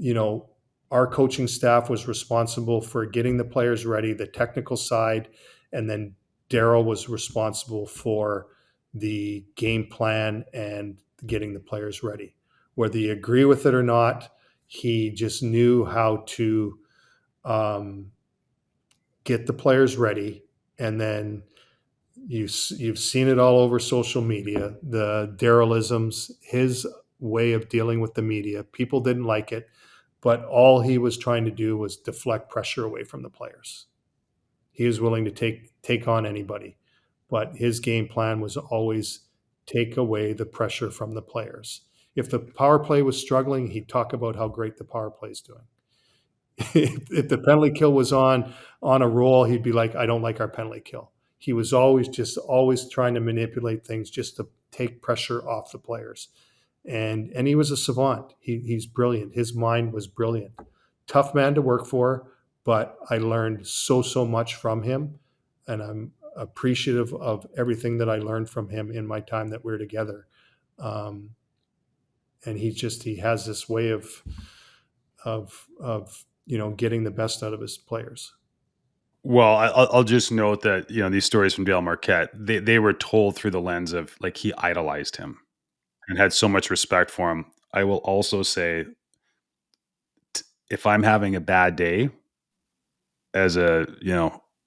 our coaching staff was responsible for getting the players ready, the technical side, and then Darryl was responsible for the game plan and getting the players ready. Whether you agree with it or not, he just knew how to um, get the players ready, and then you've seen it all over social media. The Darrylisms, his way of dealing with the media. People didn't like it, but all he was trying to do was deflect pressure away from the players. He was willing to take on anybody, but his game plan was always take away the pressure from the players. If the power play was struggling, he'd talk about how great the power play is doing. If the penalty kill was on a roll, he'd be like, "I don't like our penalty kill." He was always trying to manipulate things just to take pressure off the players, and he was a savant. He's brilliant. His mind was brilliant. Tough man to work for, but I learned so much from him, and I'm appreciative of everything that I learned from him in my time that we're together. Um, and he has this way of getting the best out of his players. Well, I'll just note that these stories from Dale Marquette, they were told through the lens of like he idolized him and had so much respect for him. I will also say, if I'm having a bad day as a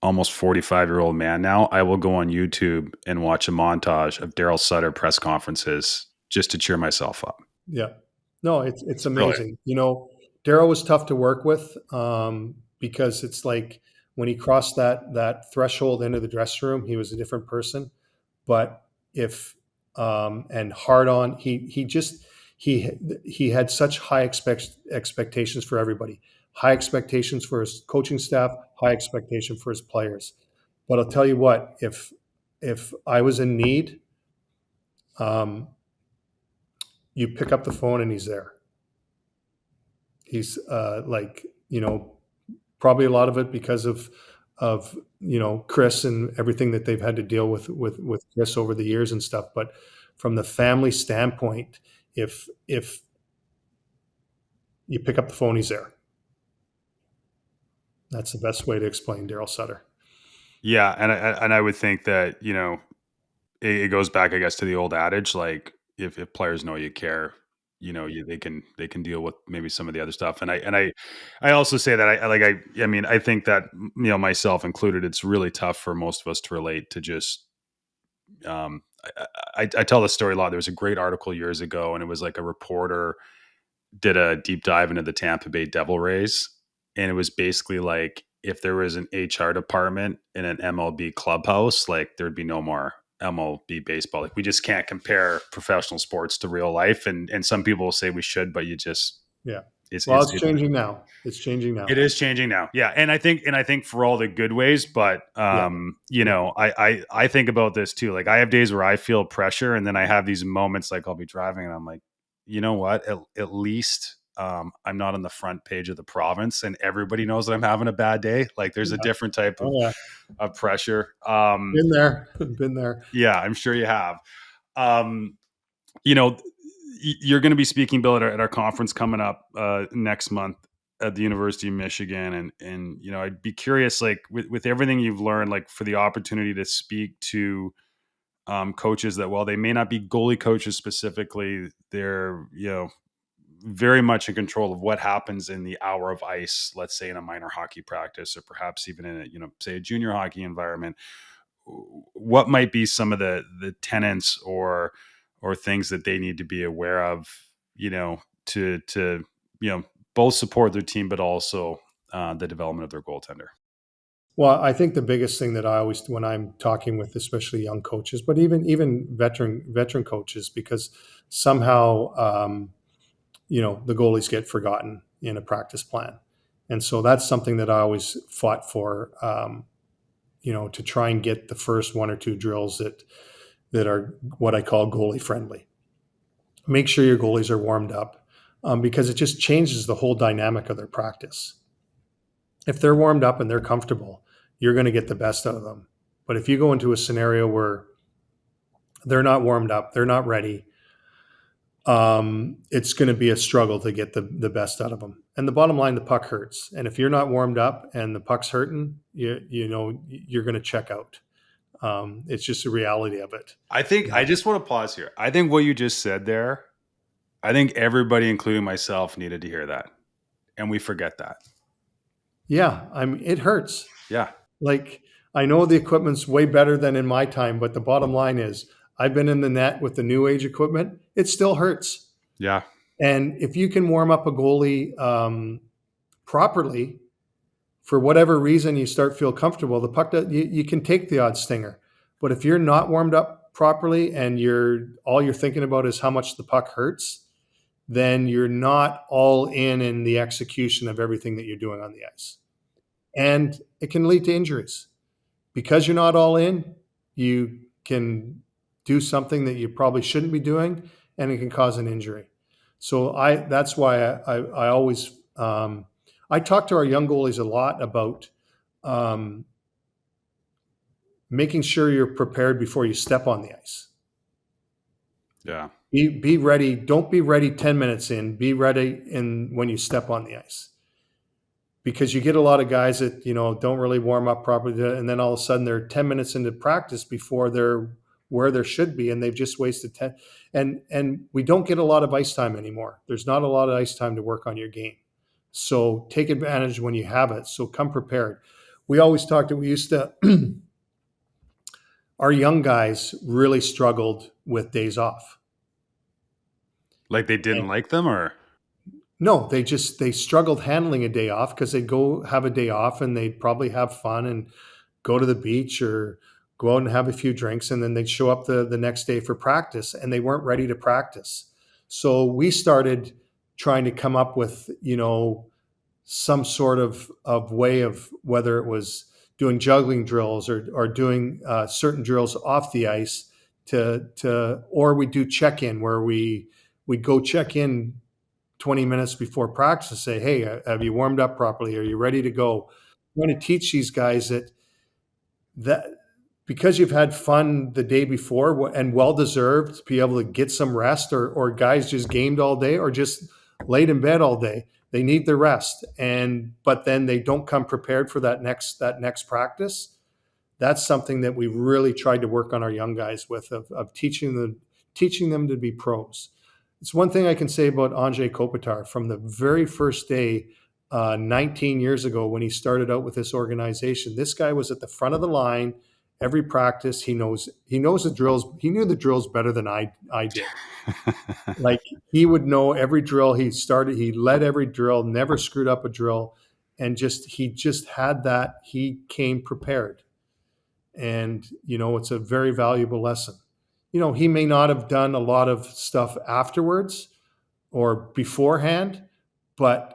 almost 45-year-old man now, I will go on YouTube and watch a montage of Darryl Sutter press conferences just to cheer myself up. Yeah. No, it's Brilliant. amazing. Darryl was tough to work with, because it's like when he crossed that threshold into the dressing room, he was a different person. But if and hard on, he had such high expectations for everybody, high expectations for his coaching staff, high expectation for his players. But I'll tell you what, if I was in need, um, you pick up the phone and he's there. He's probably a lot of it because of Chris and everything that they've had to deal with Chris over the years and stuff. But from the family standpoint, if you pick up the phone, he's there. That's the best way to explain Darryl Sutter. Yeah, and I would think that it goes back, I guess, to the old adage, like if players know you care, they can deal with maybe some of the other stuff. And I also say that I mean, I think that myself included, it's really tough for most of us to relate to just. I tell this story a lot. There was a great article years ago, and it was like a reporter did a deep dive into the Tampa Bay Devil Rays, and it was basically like if there was an HR department in an MLB clubhouse, like there'd be no more MLB baseball. Like we just can't compare professional sports to real life, and some people will say we should, but you just Yeah. it's Well, it's it's it, changing now. It's changing now. it is changing now. Yeah, and I think for all the good ways, but Yeah. Yeah. I think about this too. Like I have days where I feel pressure, and then I have these moments like I'll be driving and I'm like, you know what? At least I'm not on the front page of the province, and everybody knows that I'm having a bad day. Like there's a Yeah. different type Oh yeah. of pressure. Been there. Been there. Yeah, I'm sure you have. Um, you know, you're going to be speaking, Bill, at our conference coming up next month at the University of Michigan, and I'd be curious, like with everything you've learned, like for the opportunity to speak to coaches that, while they may not be goalie coaches specifically, they're very much in control of what happens in the hour of ice, let's say in a minor hockey practice, or perhaps even in a say a junior hockey environment. What might be some of the tenets or things that they need to be aware of, to both support their team, but also the development of their goaltender? Well, I think the biggest thing that I always, when I'm talking with especially young coaches, but even veteran coaches, because somehow the goalies get forgotten in a practice plan, and so that's something that I always fought for. To try and get the first one or two drills that are what I call goalie friendly. Make sure your goalies are warmed up, because it just changes the whole dynamic of their practice. If they're warmed up and they're comfortable, you're going to get the best out of them. But if you go into a scenario where they're not warmed up, they're not ready, it's going to be a struggle to get the best out of them. And the bottom line, the puck hurts. And if you're not warmed up and the puck's hurting, you're going to check out. It's just the reality of it. I think I just want to pause here. I think what you just said there, I think everybody, including myself, needed to hear that. And we forget that. Yeah, it hurts. Yeah. Like, I know the equipment's way better than in my time, but the bottom line is I've been in the net with the new age equipment. It still hurts. Yeah. And if you can warm up a goalie properly, for whatever reason you start feel comfortable, the puck you can take the odd stinger. But if you're not warmed up properly and all you're thinking about is how much the puck hurts, then you're not all in the execution of everything that you're doing on the ice. And it can lead to injuries. Because you're not all in, you can do something that you probably shouldn't be doing, and it can cause an injury. So that's why I always I talk to our young goalies a lot about making sure you're prepared before you step on the ice. Yeah. Be ready. Don't be ready 10 minutes in. Be ready when you step on the ice. Because you get a lot of guys that, don't really warm up properly, and then all of a sudden they're 10 minutes into practice before they're where they should be, and they've just wasted 10. And we don't get a lot of ice time anymore. There's not a lot of ice time to work on your game. So take advantage when you have it. So come prepared. We used to, our young guys really struggled with days off. Like they didn't like them, or? No, they struggled handling a day off, because they'd go have a day off and they'd probably have fun and go to the beach or go out and have a few drinks, and then they'd show up the next day for practice, and they weren't ready to practice. So we started trying to come up with, some sort of way of, whether it was doing juggling drills or doing certain drills off the ice or we do check-in, where we'd go check in 20 minutes before practice and say, hey, have you warmed up properly? Are you ready to go? I'm going to teach these guys that because you've had fun the day before and well-deserved to be able to get some rest, or guys just gamed all day or just laid in bed all day, they need the rest. But then they don't come prepared for that next practice. That's something that we really tried to work on our young guys with, of teaching them to be pros. It's one thing I can say about Andrei Kopitar from the very first day, 19 years ago, when he started out with this organization. This guy was at the front of the line every practice. He knows the drills. He knew the drills better than I did. Like, he would know every drill. He led every drill, never screwed up a drill, and he just had that. He came prepared, and it's a very valuable lesson. He may not have done a lot of stuff afterwards or beforehand, but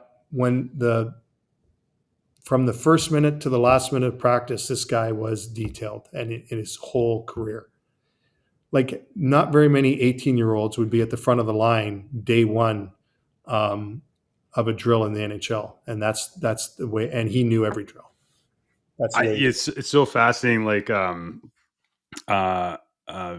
from the first minute to the last minute of practice, this guy was detailed, and in his whole career. Like, not very many 18-year-olds would be at the front of the line day one of a drill in the NHL, and that's the way. And he knew every drill. It's so fascinating. Like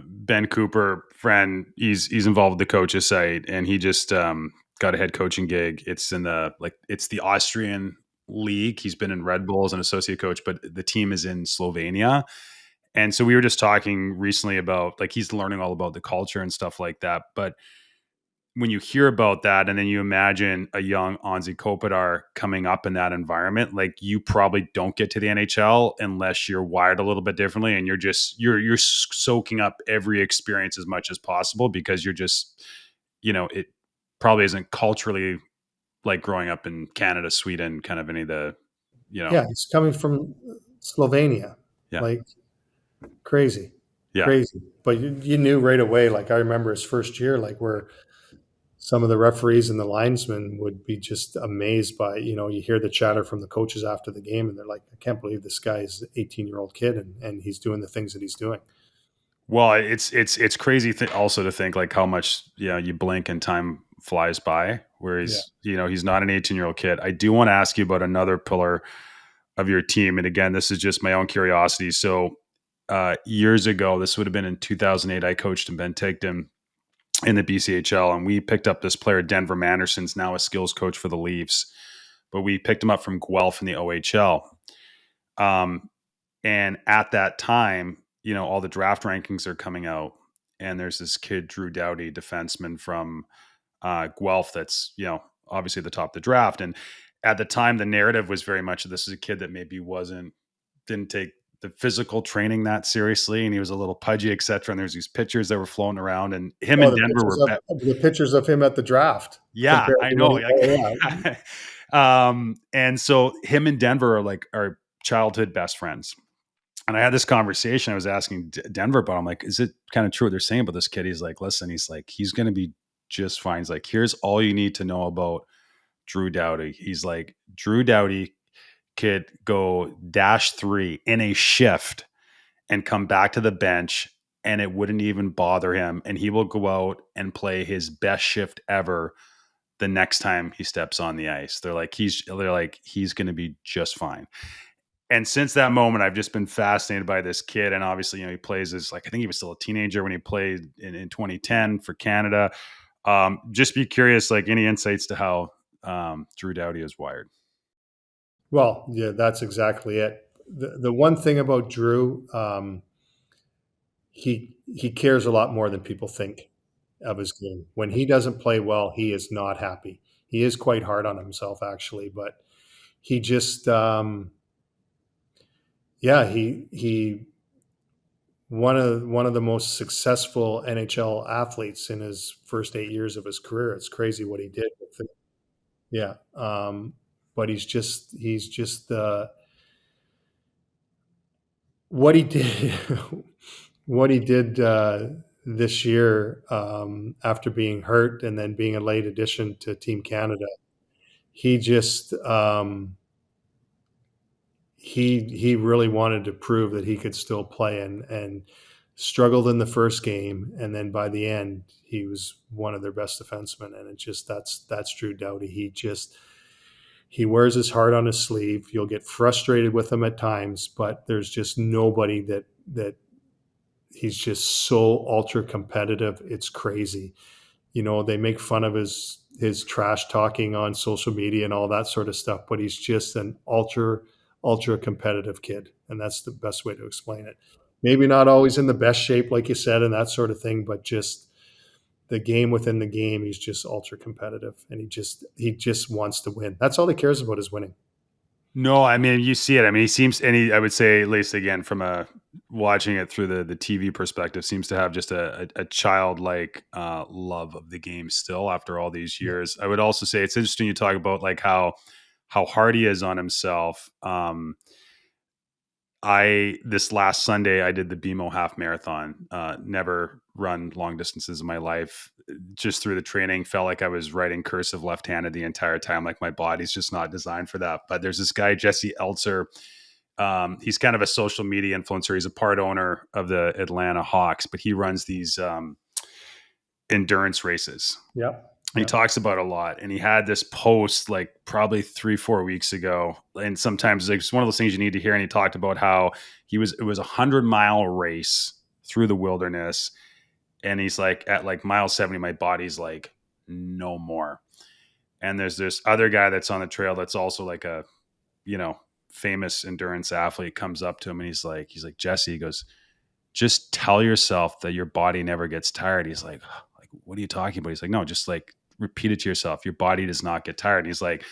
Ben Cooper, friend, he's involved with the coaches site, and he just got a head coaching gig. It's it's the Austrian league. He's been in Red Bull as an associate coach, but the team is in Slovenia. And so we were just talking recently about, like, he's learning all about the culture and stuff like that. But when you hear about that, and then you imagine a young Anze Kopitar coming up in that environment, like, you probably don't get to the NHL unless you're wired a little bit differently, and you're soaking up every experience as much as possible, because you're just, it probably isn't culturally like growing up in Canada, Sweden, kind of any of the, Yeah, he's coming from Slovenia, Yeah. like crazy, Yeah. crazy. But you knew right away. Like I remember his first year, like where some of the referees and the linesmen would be just amazed by, you hear the chatter from the coaches after the game, and they're like, I can't believe this guy is an 18-year-old kid, and he's doing the things that he's doing. Well, it's crazy also to think like how much you blink and time flies by. Where Yeah. he's not an 18-year-old kid. I do want to ask you about another pillar of your team, and again, this is just my own curiosity. So years ago, this would have been in 2008. I coached in Bentigton in the BCHL, and we picked up this player, Denver Manderson's now a skills coach for the Leafs, but we picked him up from Guelph in the OHL. And at that time, all the draft rankings are coming out, and there's this kid, Drew Doughty, defenseman from Guelph, that's obviously at the top of the draft. And at the time, the narrative was very much this is a kid that maybe didn't take the physical training that seriously, and he was a little pudgy, etc. And there's these pictures that were floating around, and him and Denver were the pictures of him at the draft. yeah, I know. And so him and Denver are childhood best friends. And I had this conversation. I was asking Denver about. I'm like, is it kind of true what they're saying about this kid? He's like, listen, he's going to be just fine. He's like, here's all you need to know about Drew Doughty. He's like, Drew Doughty could go -3 in a shift and come back to the bench, and it wouldn't even bother him. And he will go out and play his best shift ever the next time he steps on the ice. They're like, he's going to be just fine. And since that moment, I've just been fascinated by this kid. And obviously, he plays as I think he was still a teenager when he played in 2010 for Canada. Just be curious, any insights to how Drew Doughty is wired. Well, yeah, that's exactly it. The one thing about Drew, he cares a lot more than people think of his game. When he doesn't play well, he is not happy. He is quite hard on himself, actually, but he just, he one of the most successful NHL athletes in his first 8 years of his career. It's crazy what he did with it. Yeah, but he's just what he did. What he did this year after being hurt and then being a late addition to Team Canada, he just he really wanted to prove that he could still play, and struggled in the first game, and then by the end he was one of their best defensemen. And that's Drew Doughty. He wears his heart on his sleeve. You'll get frustrated with him at times, but there's just nobody that he's just so ultra competitive. It's crazy. They make fun of his trash talking on social media and all that sort of stuff, but he's just an ultra competitive kid. And that's the best way to explain it. Maybe not always in the best shape, like you said, and that sort of thing, but just the game within the game, he's just ultra competitive, and he just wants to win. That's all he cares about is winning. No, I mean, you see it. I mean, he seems, I would say, at least again, from watching it through the TV perspective, seems to have just a childlike love of the game still after all these years. I would also say it's interesting you talk about how hard he is on himself. This last Sunday, I did the BMO half marathon. Never run long distances in my life. Just through the training, felt like I was writing cursive left-handed the entire time. Like my body's just not designed for that. But there's this guy, Jesse Eltzer. He's kind of a social media influencer. He's a part owner of the Atlanta Hawks, but he runs these endurance races. Yep. He talks about it a lot, and he had this post like probably 3-4 weeks ago. And sometimes it's one of those things you need to hear. And he talked about how it was a 100-mile race through the wilderness. And he's like, at like mile 70, my body's like, no more. And there's this other guy that's on the trail that's also like a, famous endurance athlete, comes up to him and he's like, Jesse, he goes, just tell yourself that your body never gets tired. He's like, what are you talking about? He's like, no, just like repeat it to yourself. Your body does not get tired. And he's like,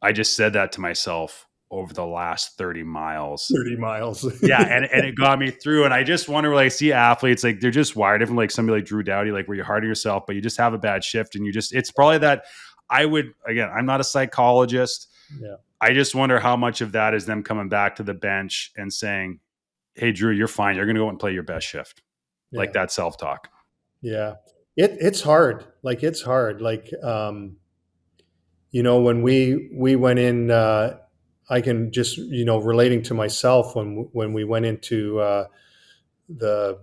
I just said that to myself over the last 30 miles. 30 miles. Yeah. And it got me through. And I just wonder, when I see athletes, like they're just wired different, like somebody like Drew Doughty, like where you're hard on yourself, but you just have a bad shift. And it's probably that I'm not a psychologist. Yeah. I just wonder how much of that is them coming back to the bench and saying, "Hey, Drew, you're fine. You're going to go and play your best shift." Like Yeah. that self-talk. Yeah. It's hard. Like it's hard. Like when we went in, I can just relating to myself when we went into the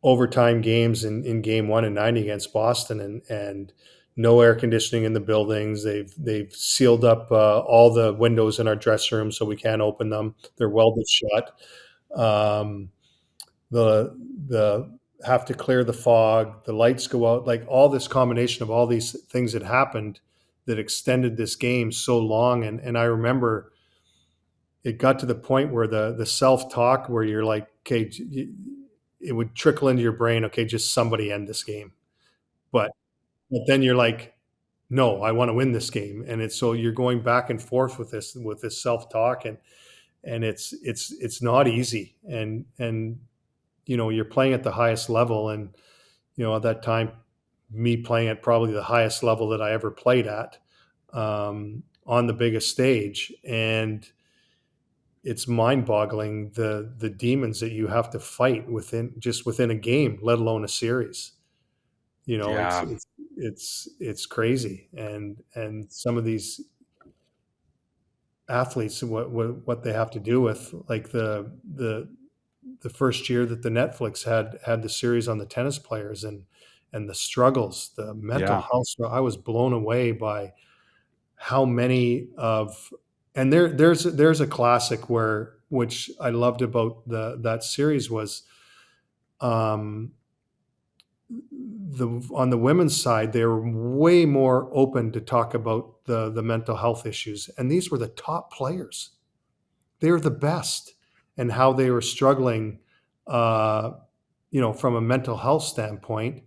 overtime games in game one and 90 against Boston, and no air conditioning in the buildings. They've sealed up all the windows in our dressing room so we can't open them. They're welded shut. Um, the have to clear the fog. The lights go out. Like all this combination of all these things that happened that extended this game so long. And I remember it got to the point where the self talk where you're like, okay, it would trickle into your brain. Okay, just somebody end this game. But then you're like, no, I want to win this game. And it's so you're going back and forth with this self talk, and it's not easy. And you're playing at the highest level, and at that time, me playing at probably the highest level that I ever played at, on the biggest stage, and it's mind-boggling the demons that you have to fight within a game, let alone a series. It's Yeah. it's crazy, and some of these athletes, what they have to do with, like the first year that the Netflix had the series on the tennis players, and the struggles, the mental Yeah. health. I was blown away by how many of, and there's a classic which I loved about that series was, um, on the women's side, they were way more open to talk about the mental health issues, and these were the top players. They were the best, and how they were struggling, uh, from a mental health standpoint.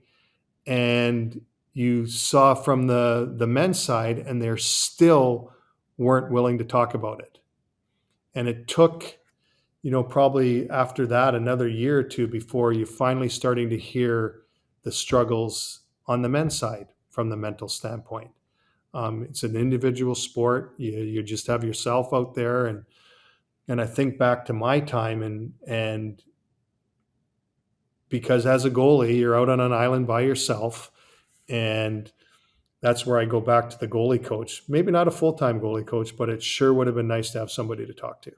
And you saw from the men's side, and they're still weren't willing to talk about it. And it took, probably after that, another year or two before you finally starting to hear the struggles on the men's side from the mental standpoint. It's an individual sport. You just have yourself out there, and I think back to my time, and because as a goalie, you're out on an island by yourself, and that's where I go back to the goalie coach. Maybe not a full-time goalie coach, but it sure would have been nice to have somebody to talk to.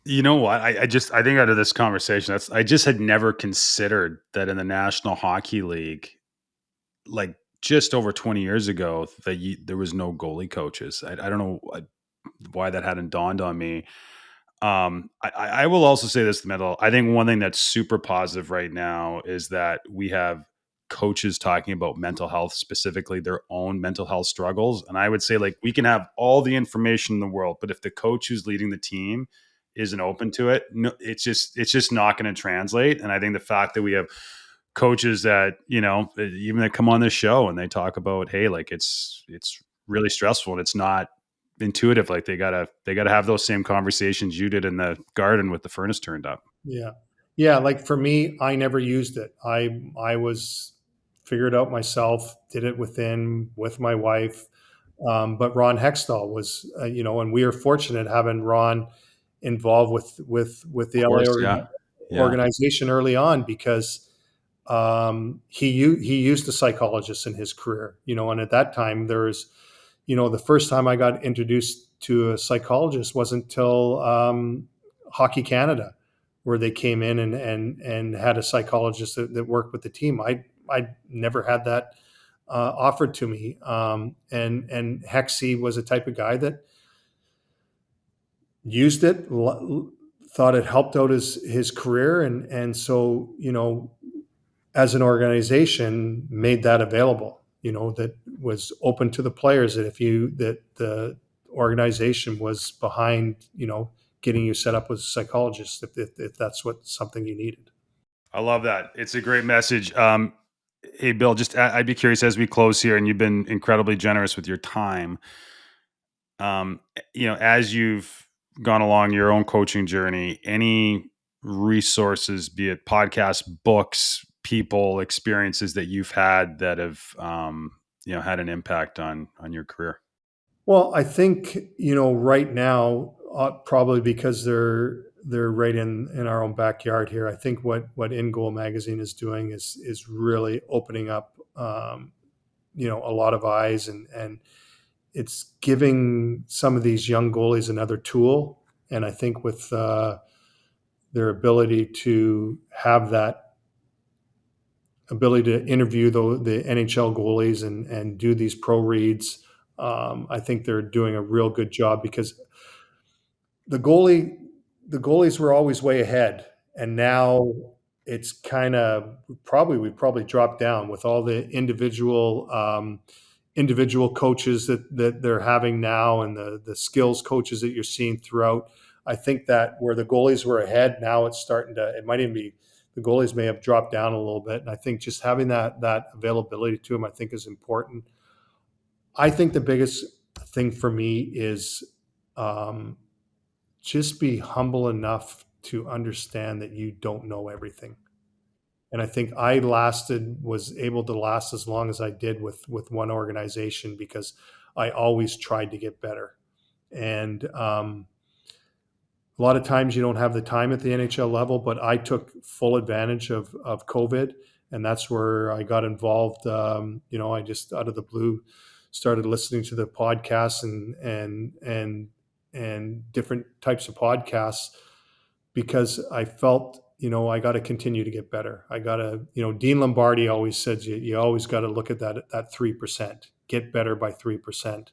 You know what? I think out of this conversation, I just had never considered that in the National Hockey League, like just over 20 years ago, there was no goalie coaches. I don't know why that hadn't dawned on me. I will also say this, the mental. I think one thing that's super positive right now is that we have coaches talking about mental health, specifically their own mental health struggles. And I would say, like, we can have all the information in the world, but if the coach who's leading the team isn't open to it, no, it's just not going to translate. And I think the fact that we have coaches that, even that come on this show and they talk about, hey, like it's really stressful and it's not intuitive. Like they gotta have those same conversations you did in the garden with the furnace turned up. Yeah. Yeah, like for me, I never used it. I was figured out myself, did it with my wife. But Ron Hextall was, and we are fortunate having Ron involved with Of the course. Yeah. Yeah. organization early on, because he used a psychologist in his career, and at that time there was, the first time I got introduced to a psychologist wasn't until Hockey Canada, where they came in and had a psychologist that worked with the team. I never had that offered to me, and Hexy was a type of guy that used it, thought it helped out his career, and so as an organization made that available, that was open to the players, that that the organization was behind, getting you set up with a psychologist if that's what something you needed. I love that. It's a great message. Hey, Bill, I'd be curious as we close here, and you've been incredibly generous with your time. As you've gone along your own coaching journey, any resources, be it podcasts, books, people, experiences that you've had that have, had an impact on your career? Well, I think, right now, probably because they're right in our own backyard here. I think what In Goal magazine is doing is really opening up, a lot of eyes, and it's giving some of these young goalies another tool. And I think with their ability to have that ability to interview the NHL goalies and do these pro reads, I think they're doing a real good job, because the goalie the goalies were always way ahead, and now it's kind of we've probably dropped down with all the individual coaches that they're having now, and the skills coaches that you're seeing throughout. I think that where the goalies were ahead, now it's starting to, it might even be, the goalies may have dropped down a little bit. And I think just having that availability to them, I think, is important. I think the biggest thing for me is, just be humble enough to understand that you don't know everything. And I think was able to last as long as I did with one organization, because I always tried to get better. And a lot of times you don't have the time at the NHL level, but I took full advantage of COVID, and that's where I got involved. I just out of the blue started listening to the podcasts and different types of podcasts, because I felt, I got to continue to get better. I got to, Dean Lombardi always said, you always got to look at that 3%, get better by 3%.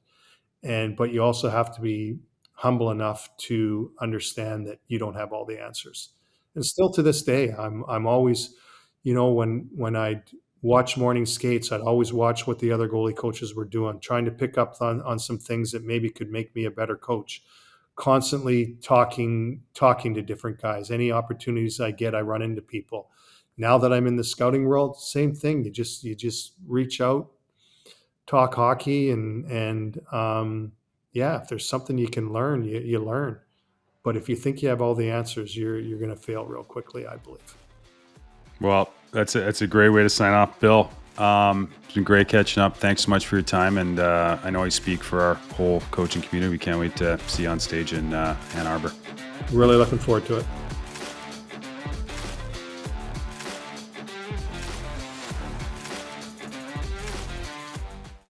But you also have to be humble enough to understand that you don't have all the answers. And still to this day, I'm always, when I'd watch morning skates, I'd always watch what the other goalie coaches were doing, trying to pick up on some things that maybe could make me a better coach. Constantly talking to different guys. Any opportunities I get, I run into people. Now that I'm in the scouting world, same thing. You just reach out, talk hockey, and if there's something you can learn, you learn. But if you think you have all the answers, you're going to fail real quickly, I believe. Well, that's a great way to sign off, Bill. It's been great catching up. Thanks so much for your time. And I know I speak for our whole coaching community. We can't wait to see you on stage in Ann Arbor. Really looking forward to it.